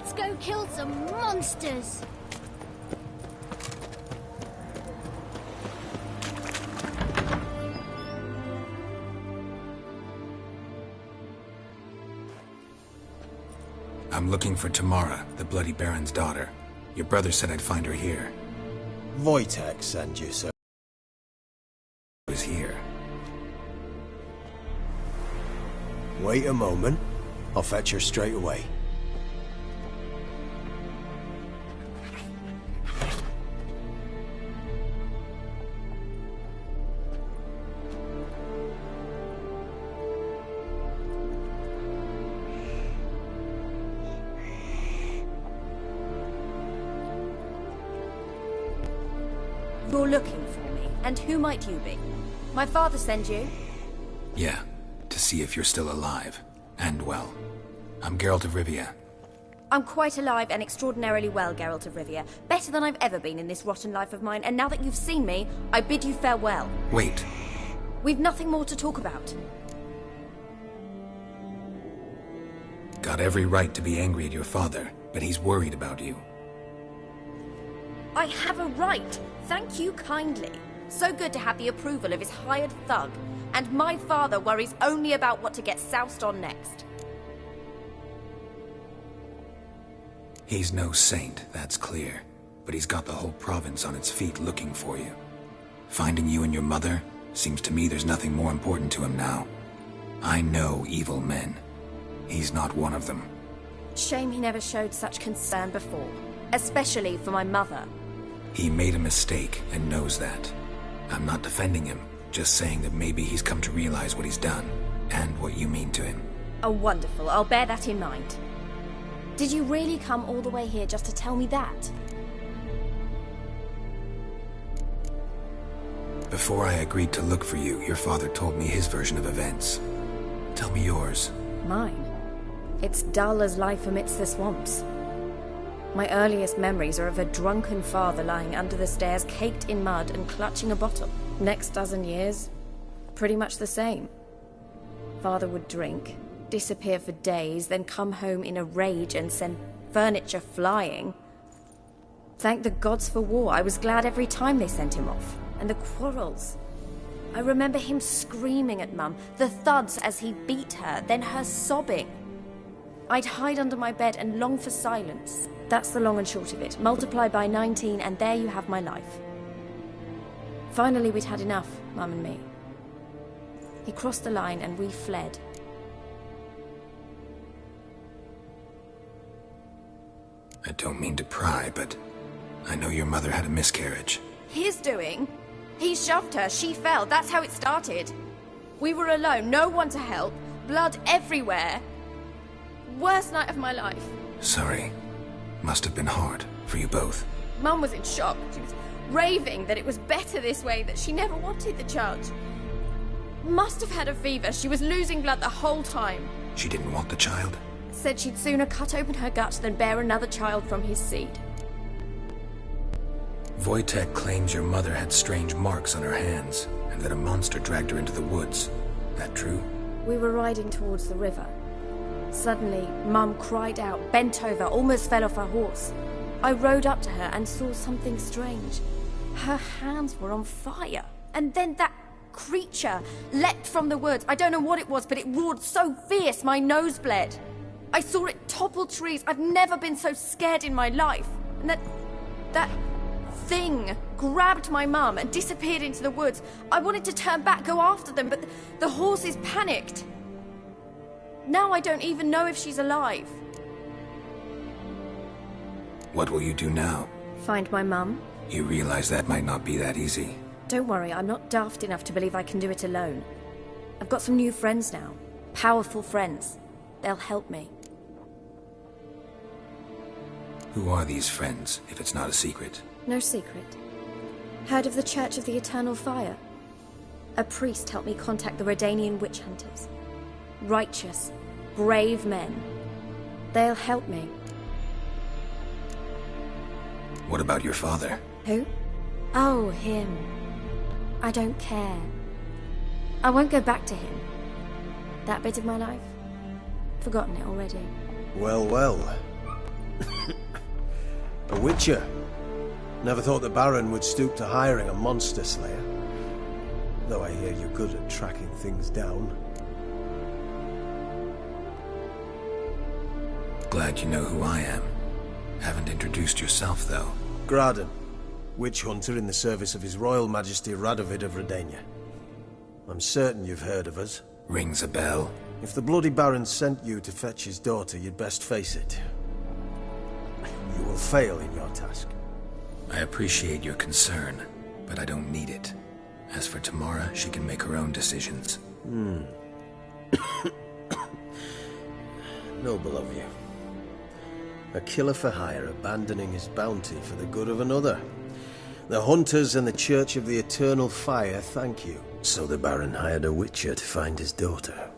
S13: Let's go kill some monsters!
S3: I'm looking for Tamara, the Bloody Baron's daughter. Your brother said I'd find her here.
S14: Wojtek sent you, sir.
S3: Was here.
S14: Wait a moment. I'll fetch her straight away.
S15: You're looking for me, and who might you be? My father sent you?
S3: Yeah, to see if you're still alive. And well. I'm Geralt of Rivia.
S15: I'm quite alive and extraordinarily well, Geralt of Rivia. Better than I've ever been in this rotten life of mine, and now that you've seen me, I bid you farewell.
S3: Wait.
S15: We've nothing more to talk about.
S3: Got every right to be angry at your father, but he's worried about you.
S15: I have a right. Thank you kindly. So good to have the approval of his hired thug. And my father worries only about what to get soused on next.
S3: He's no saint, that's clear. But he's got the whole province on its feet looking for you. Finding you and your mother? Seems to me there's nothing more important to him now. I know evil men. He's not one of them.
S15: Shame he never showed such concern before. Especially for my mother.
S3: He made a mistake and knows that. I'm not defending him, just saying that maybe he's come to realize what he's done, and what you mean to him.
S15: Oh, wonderful. I'll bear that in mind. Did you really come all the way here just to tell me that?
S3: Before I agreed to look for you, your father told me his version of events. Tell me yours.
S15: Mine? It's dull as life amidst the swamps. My earliest memories are of a drunken father lying under the stairs, caked in mud and clutching a bottle. Next dozen years, pretty much the same. Father would drink, disappear for days, then come home in a rage and send furniture flying. Thank the gods for war. I was glad every time they sent him off. And the quarrels. I remember him screaming at Mum, the thuds as he beat her, then her sobbing. I'd hide under my bed and long for silence. That's the long and short of it. Multiply by 19 and there you have my life. Finally we'd had enough, Mum and me. He crossed the line and we fled.
S3: I don't mean to pry, but I know your mother had a miscarriage.
S15: His doing? He shoved her, she fell, that's how it started. We were alone, no one to help, blood everywhere. Worst night of my life.
S3: Sorry. Must have been hard for you both.
S15: Mum was in shock. She was raving that it was better this way, that she never wanted the child. Must have had a fever. She was losing blood the whole time.
S3: She didn't want the child?
S15: Said she'd sooner cut open her gut than bear another child from his seed.
S3: Wojtek claims your mother had strange marks on her hands, and that a monster dragged her into the woods. That true?
S15: We were riding towards the river. Suddenly, Mum cried out, bent over, almost fell off her horse. I rode up to her and saw something strange. Her hands were on fire. And then that creature leapt from the woods. I don't know what it was, but it roared so fierce my nose bled. I saw it topple trees. I've never been so scared in my life. And that thing grabbed my mum and disappeared into the woods. I wanted to turn back, go after them, but the horses panicked. Now I don't even know if she's alive.
S3: What will you do now?
S15: Find my mum.
S3: You realize that might not be that easy.
S15: Don't worry, I'm not daft enough to believe I can do it alone. I've got some new friends now. Powerful friends. They'll help me.
S3: Who are these friends, if it's not a secret?
S15: No secret. Heard of the Church of the Eternal Fire? A priest helped me contact the Redanian witch hunters. Righteous, brave men. They'll help me.
S3: What about your father?
S15: Who? Oh, him. I don't care. I won't go back to him. That bit of my life? Forgotten it already.
S14: Well, well. A witcher? Never thought the Baron would stoop to hiring a monster slayer. Though I hear you're good at tracking things down.
S3: Glad you know who I am. Haven't introduced yourself, though.
S14: Graden, witch hunter in the service of His Royal Majesty Radovid of Redania. I'm certain you've heard of us.
S3: Rings a bell.
S14: If the Bloody Baron sent you to fetch his daughter, you'd best face it. You will fail in your task.
S3: I appreciate your concern, but I don't need it. As for Tamara, she can make her own decisions.
S14: Noble of you. A killer for hire abandoning his bounty for the good of another. The hunters and the Church of the Eternal Fire thank you. So the Baron hired a witcher to find his daughter.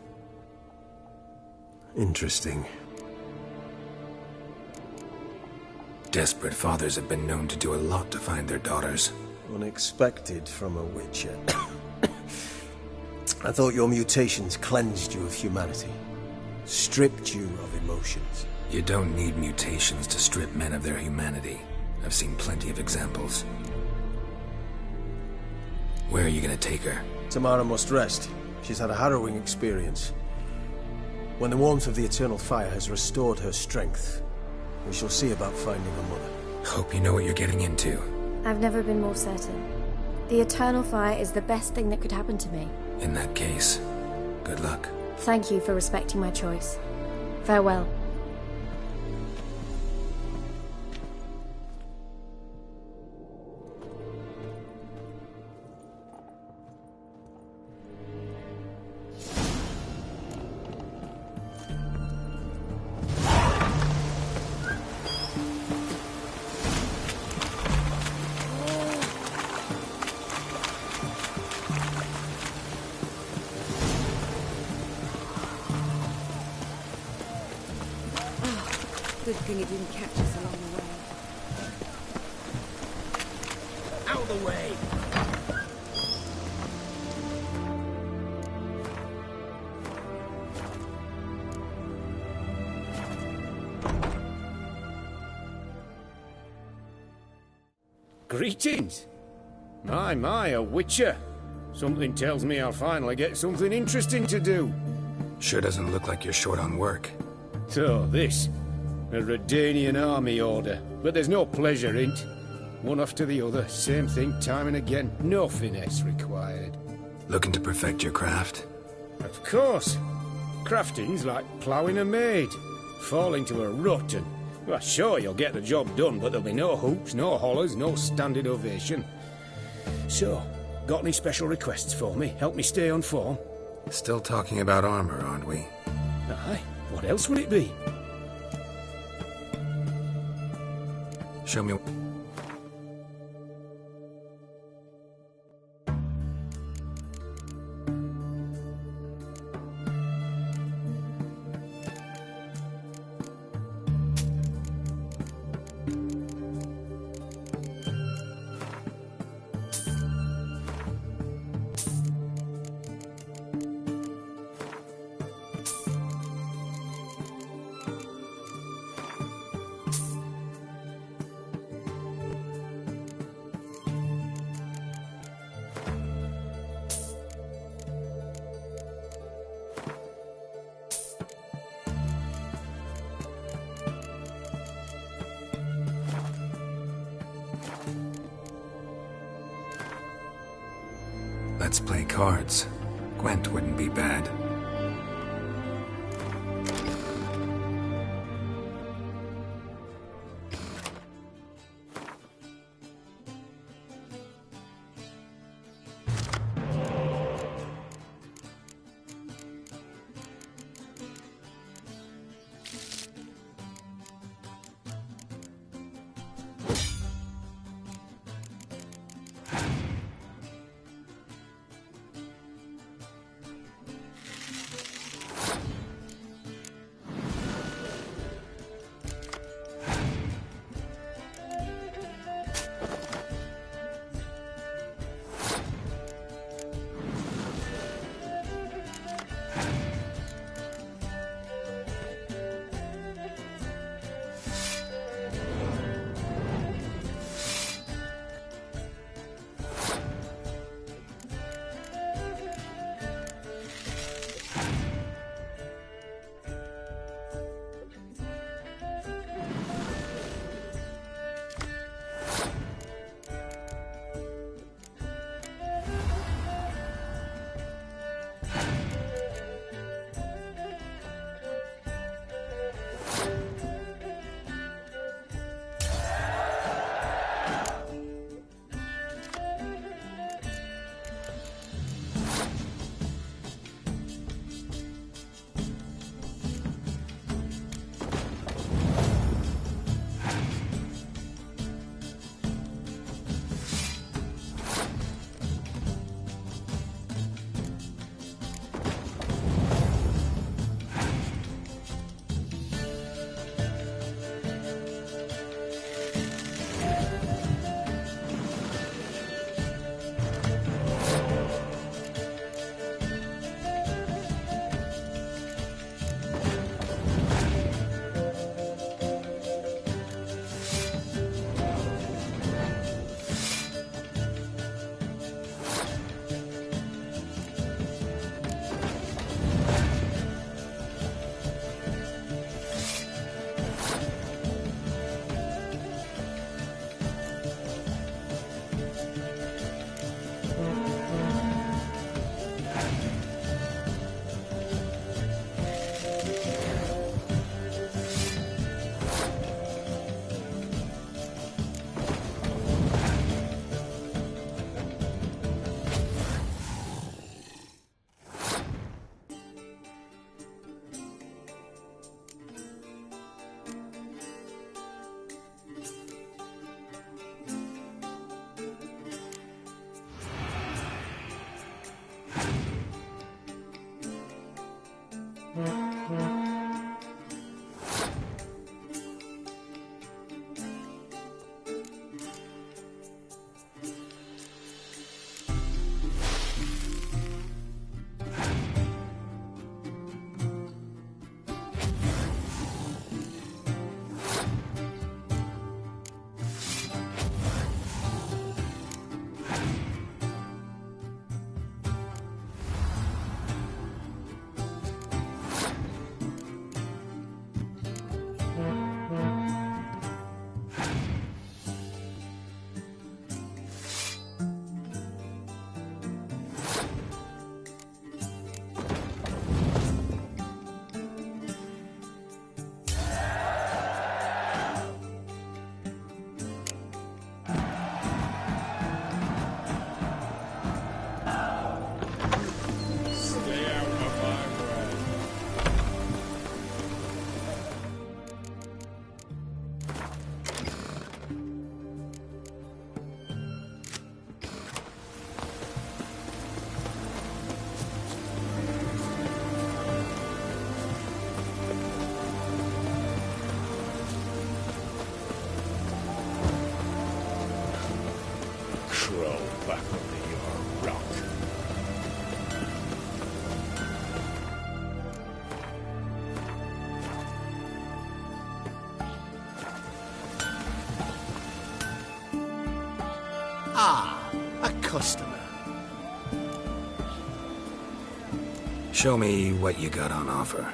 S14: Interesting.
S3: Desperate fathers have been known to do a lot to find their daughters.
S14: Unexpected from a witcher. I thought your mutations cleansed you of humanity. Stripped you of emotions.
S3: You don't need mutations to strip men of their humanity. I've seen plenty of examples. Where are you gonna take her?
S14: Tamara must rest. She's had a harrowing experience. When the warmth of the Eternal Fire has restored her strength, we shall see about finding her mother.
S3: Hope you know what you're getting into.
S15: I've never been more certain. The Eternal Fire is the best thing that could happen to me.
S3: In that case, good luck.
S15: Thank you for respecting my choice. Farewell.
S2: Good thing it didn't catch us along the way.
S8: Out of the way!
S9: Greetings! My, a witcher. Something tells me I'll finally get something interesting to do.
S3: Sure doesn't look like you're short on work.
S9: So, this. A Redanian army order. But there's no pleasure in it. One after the other, same thing time and again. No finesse required.
S3: Looking to perfect your craft?
S9: Of course. Crafting's like ploughing a maid. Fall into a rut and... Well, sure, you'll get the job done, but there'll be no hoops, no hollers, no standing ovation. So, got any special requests for me? Help me stay on form?
S3: Still talking about armor, aren't we?
S9: Aye. What else would it be?
S3: Show me... Let's play cards. Gwent wouldn't be bad.
S12: Ah, a customer.
S3: Show me what you got on offer.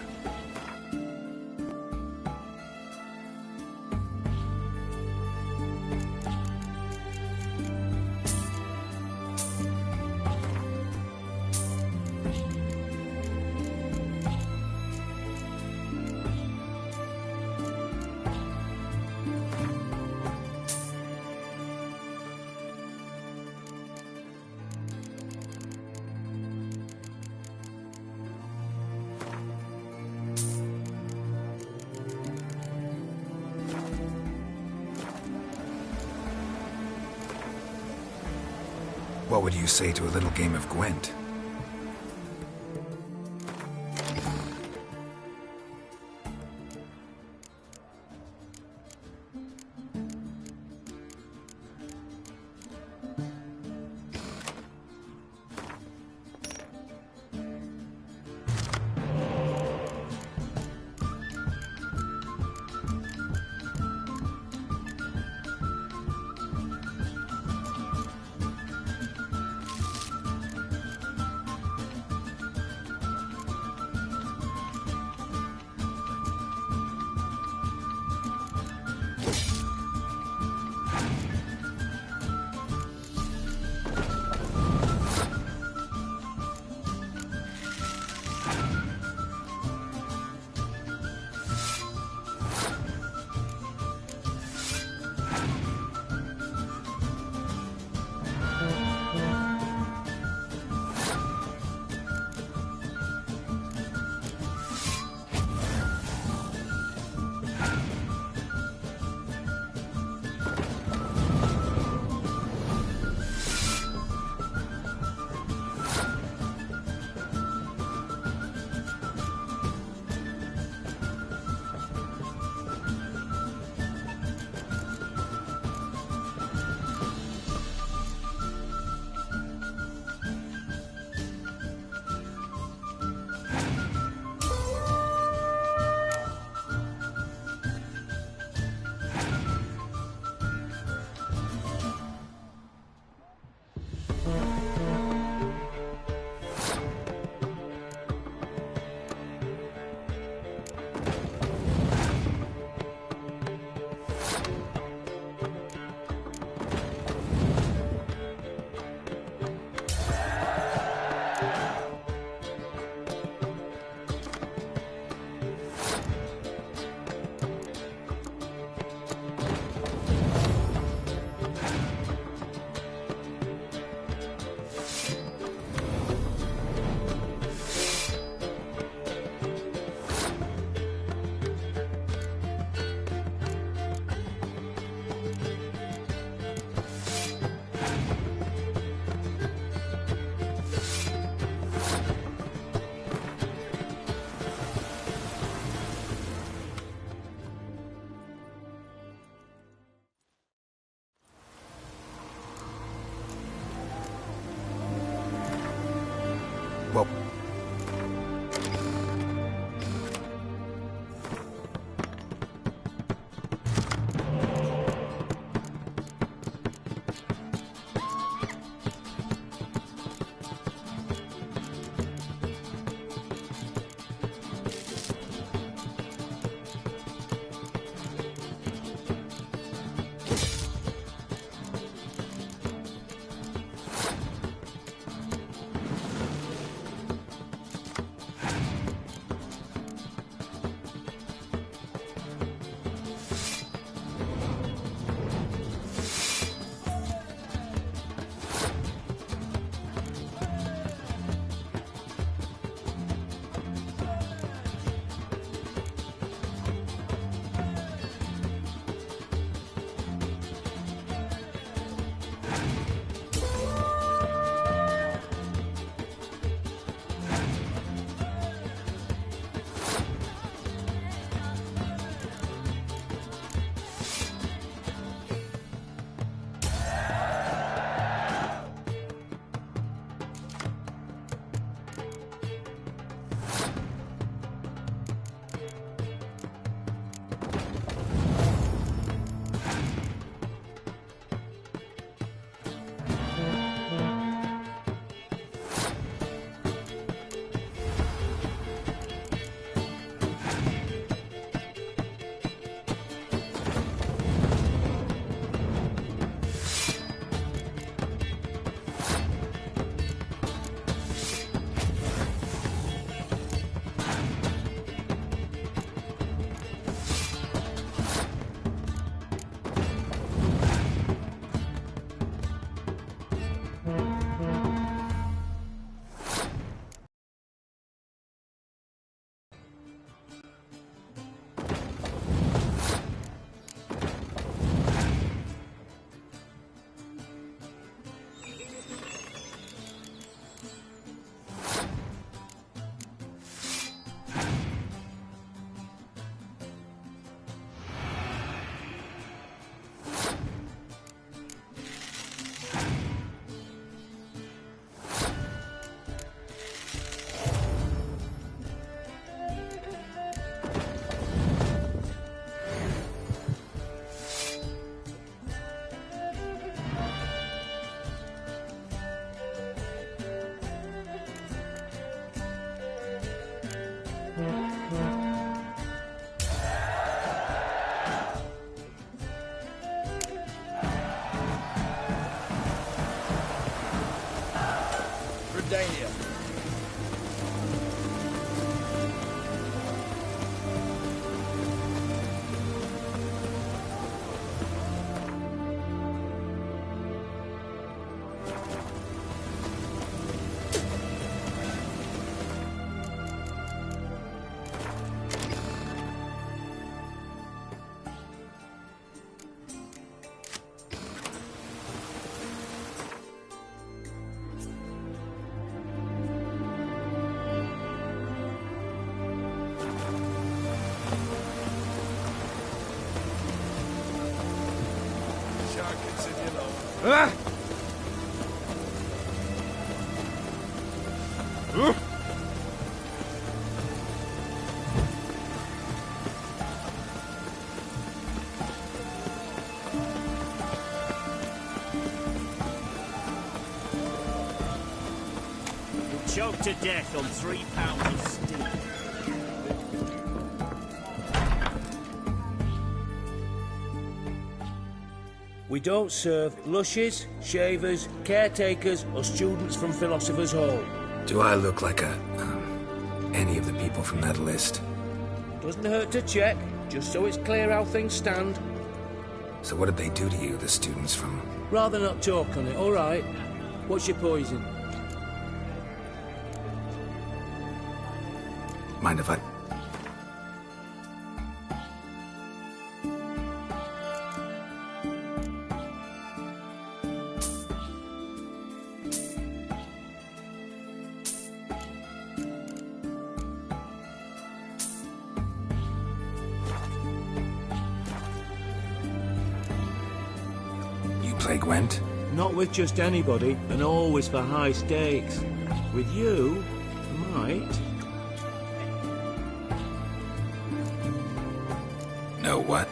S3: What would you say to a little game of Gwent?
S7: Ah!
S10: Choked to death on 3 pounds of steak. We don't serve lushes, shavers, caretakers, or students from Philosopher's Hall.
S3: Do I look like any of the people from that list?
S10: Doesn't hurt to check, just so it's clear how things stand.
S3: So what did they do to you, the students from...
S10: Rather not talk on it, all right? What's your poison?
S3: Mind if I... You play Gwent?
S10: Not with just anybody, and always for high stakes. With you, might.
S3: Know what?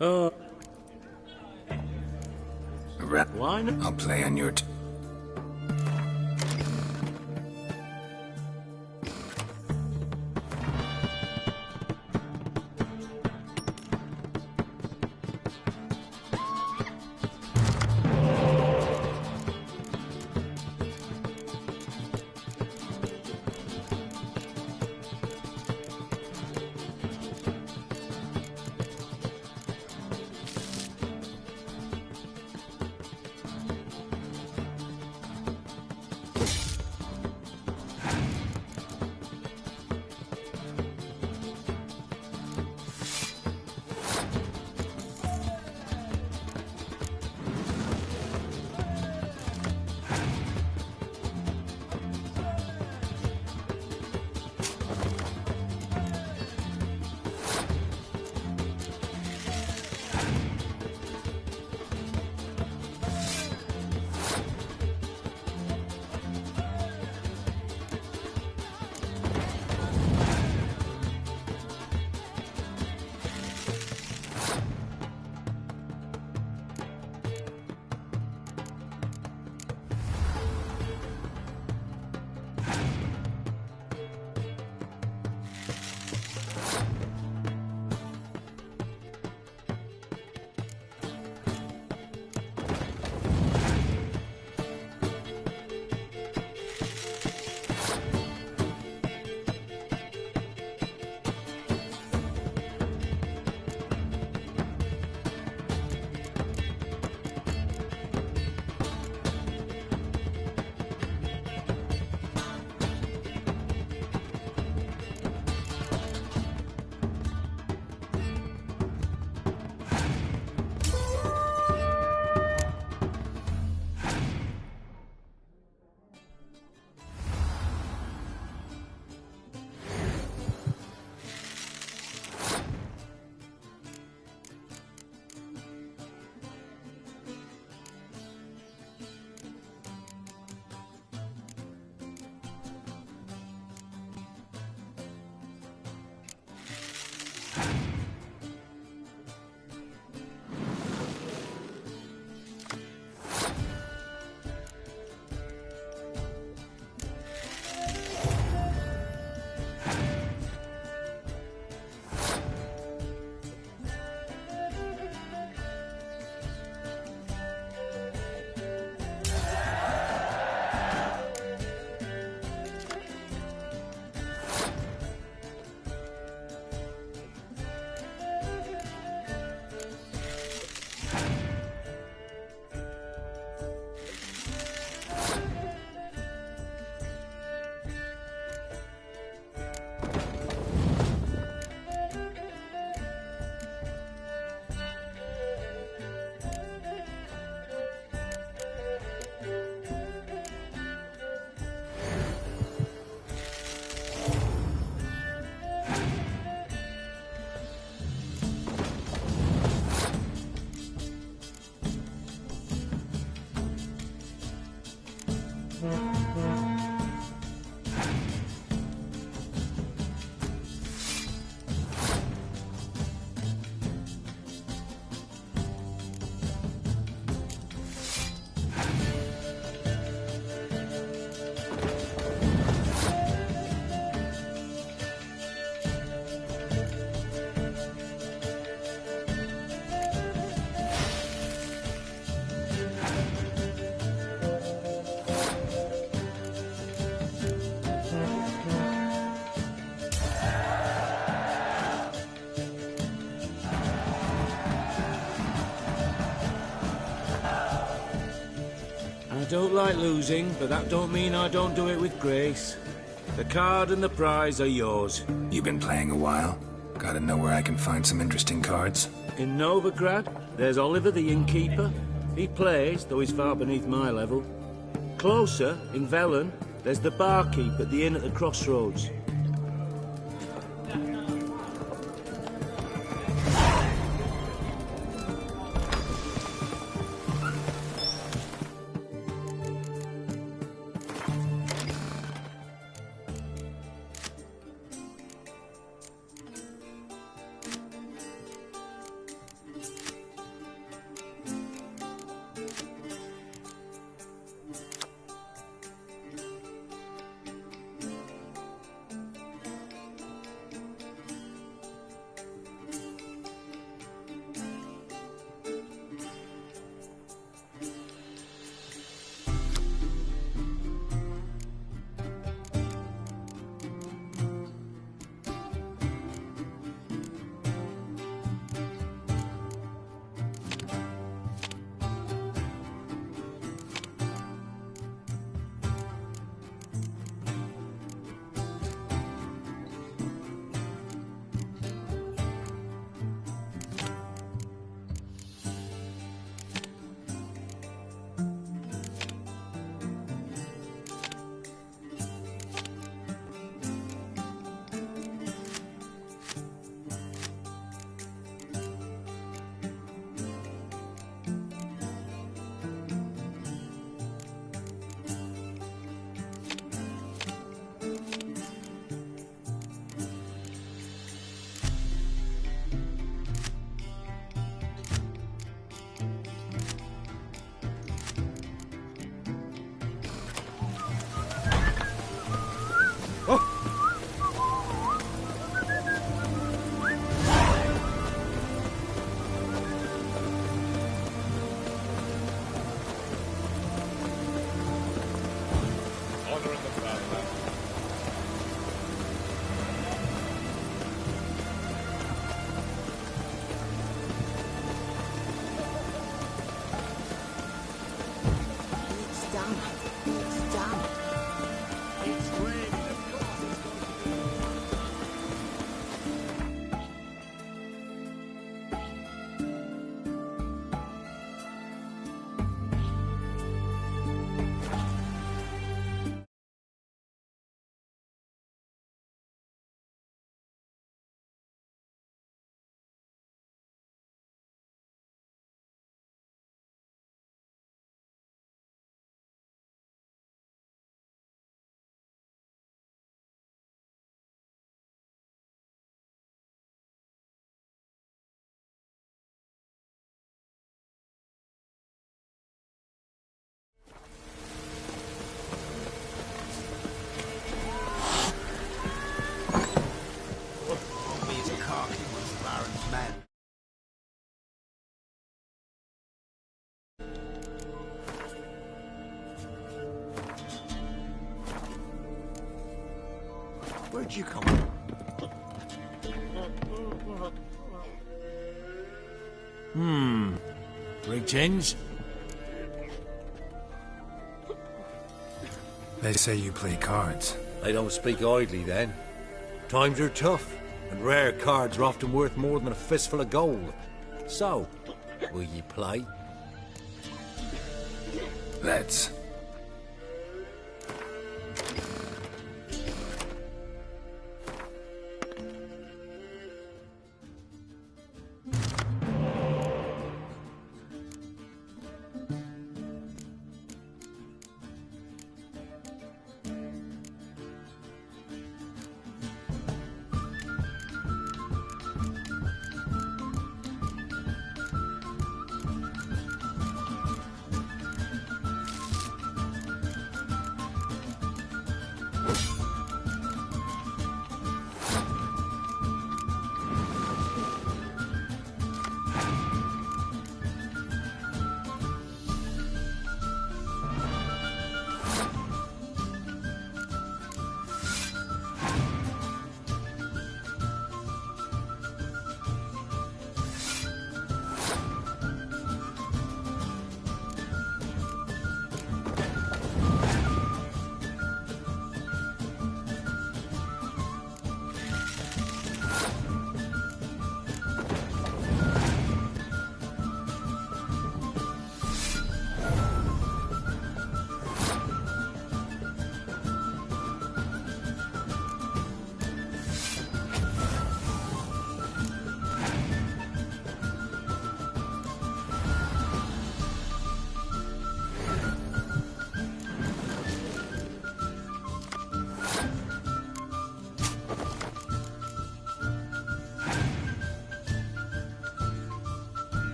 S10: Oh.
S3: Why not? I'll play on your...
S9: I don't like losing, but that don't mean I don't do it with grace. The card and the prize are yours.
S3: You've been playing a while? Gotta know where I can find some interesting cards.
S9: In Novigrad, there's Oliver the innkeeper. He plays, though he's far beneath my level. Closer, in Velen, there's the barkeep at the inn at the crossroads.
S1: Where'd you come from?
S6: Greetings.
S3: They say you play cards.
S1: They don't speak idly then. Times are tough, and rare cards are often worth more than a fistful of gold. So, will ye play?
S3: Let's.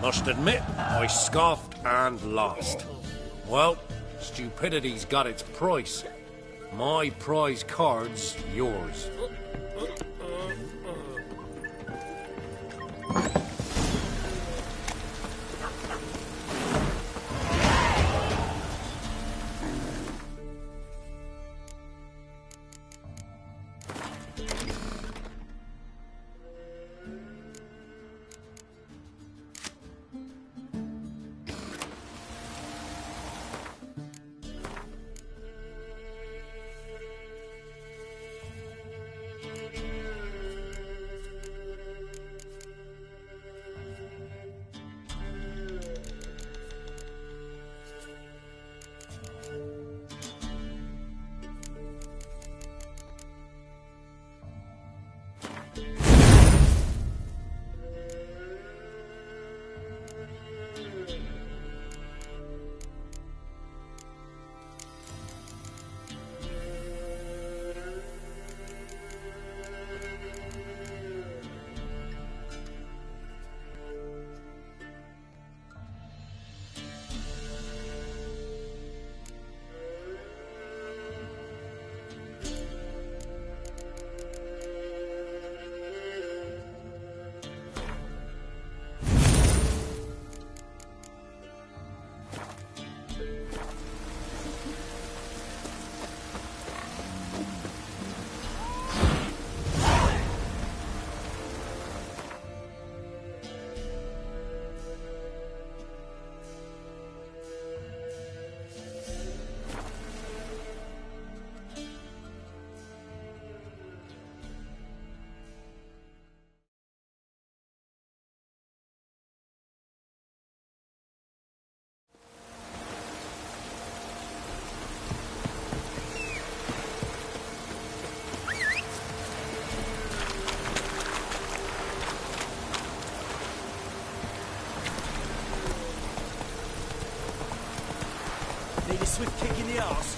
S6: Must admit, I scoffed and lost. Well, stupidity's got its price. My prize card's yours.
S16: Need a swift kick in the arse.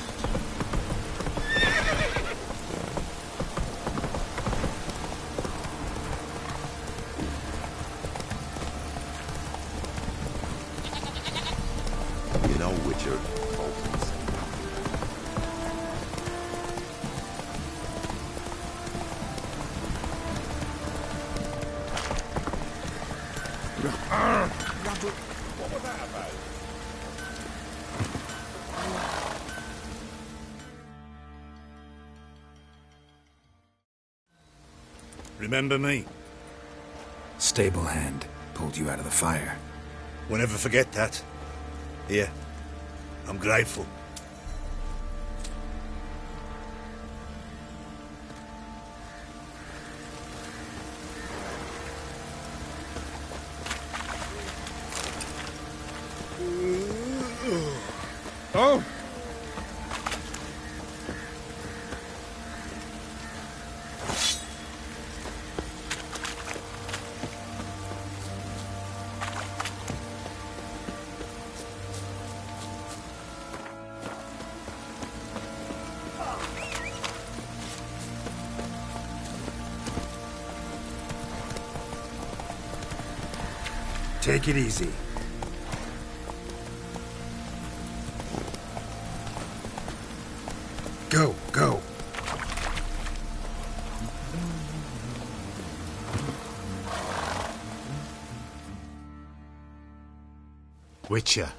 S17: You know, Witcher.
S8: What was that about?
S7: Remember me?
S3: Stable hand pulled you out of the fire.
S7: We'll never forget that. Here, I'm grateful.
S9: Oh!
S7: Take it easy. Go, go.
S11: Witcher,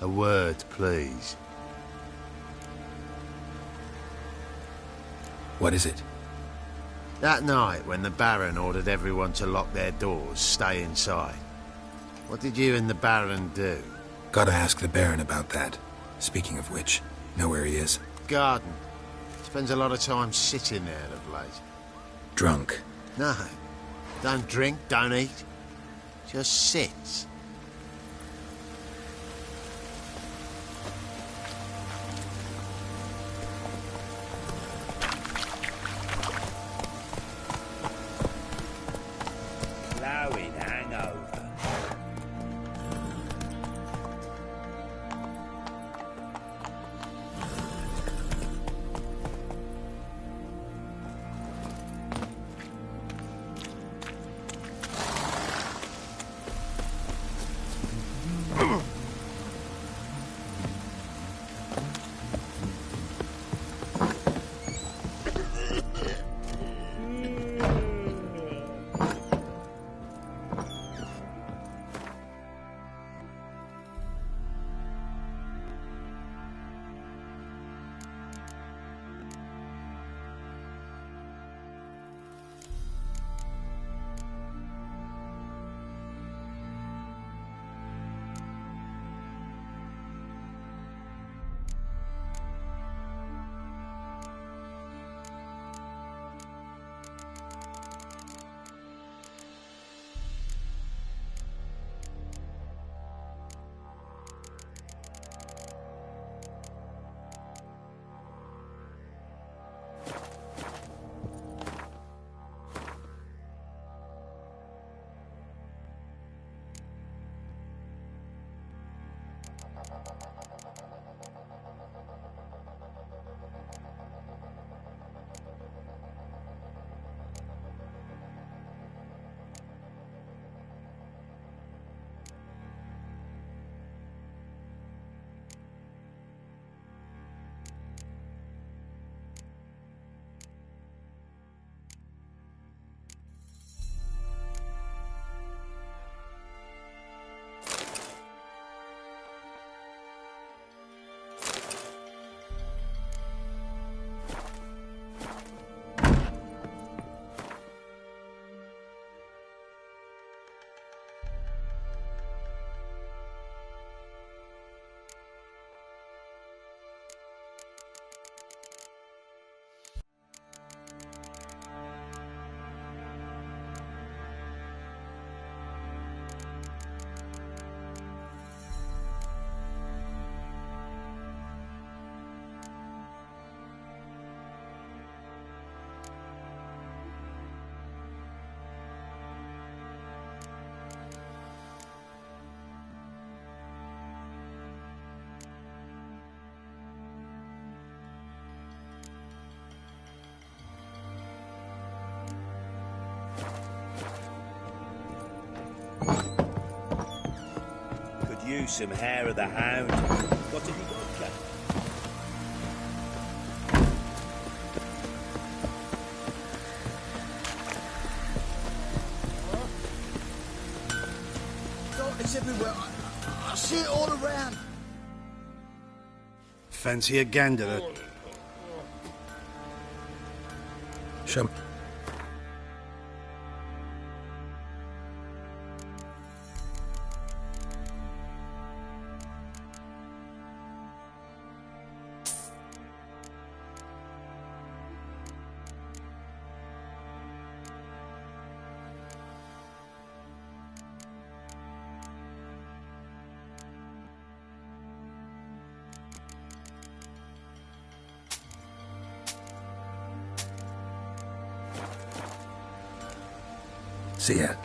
S11: a word, please.
S3: What is it?
S11: That night when the Baron ordered everyone to lock their doors, stay inside. What did you and the Baron do?
S3: Gotta ask the Baron about that. Speaking of which, know where he is?
S11: Garden. Spends a lot of time sitting there of late.
S3: Drunk.
S11: No. Don't drink, don't eat. Just sits.
S16: Blowing hangover. you some hair of the hound. What have you got, Cap?
S4: Darkness everywhere. I see it all around.
S7: Fancy a gander?
S3: Show. See ya.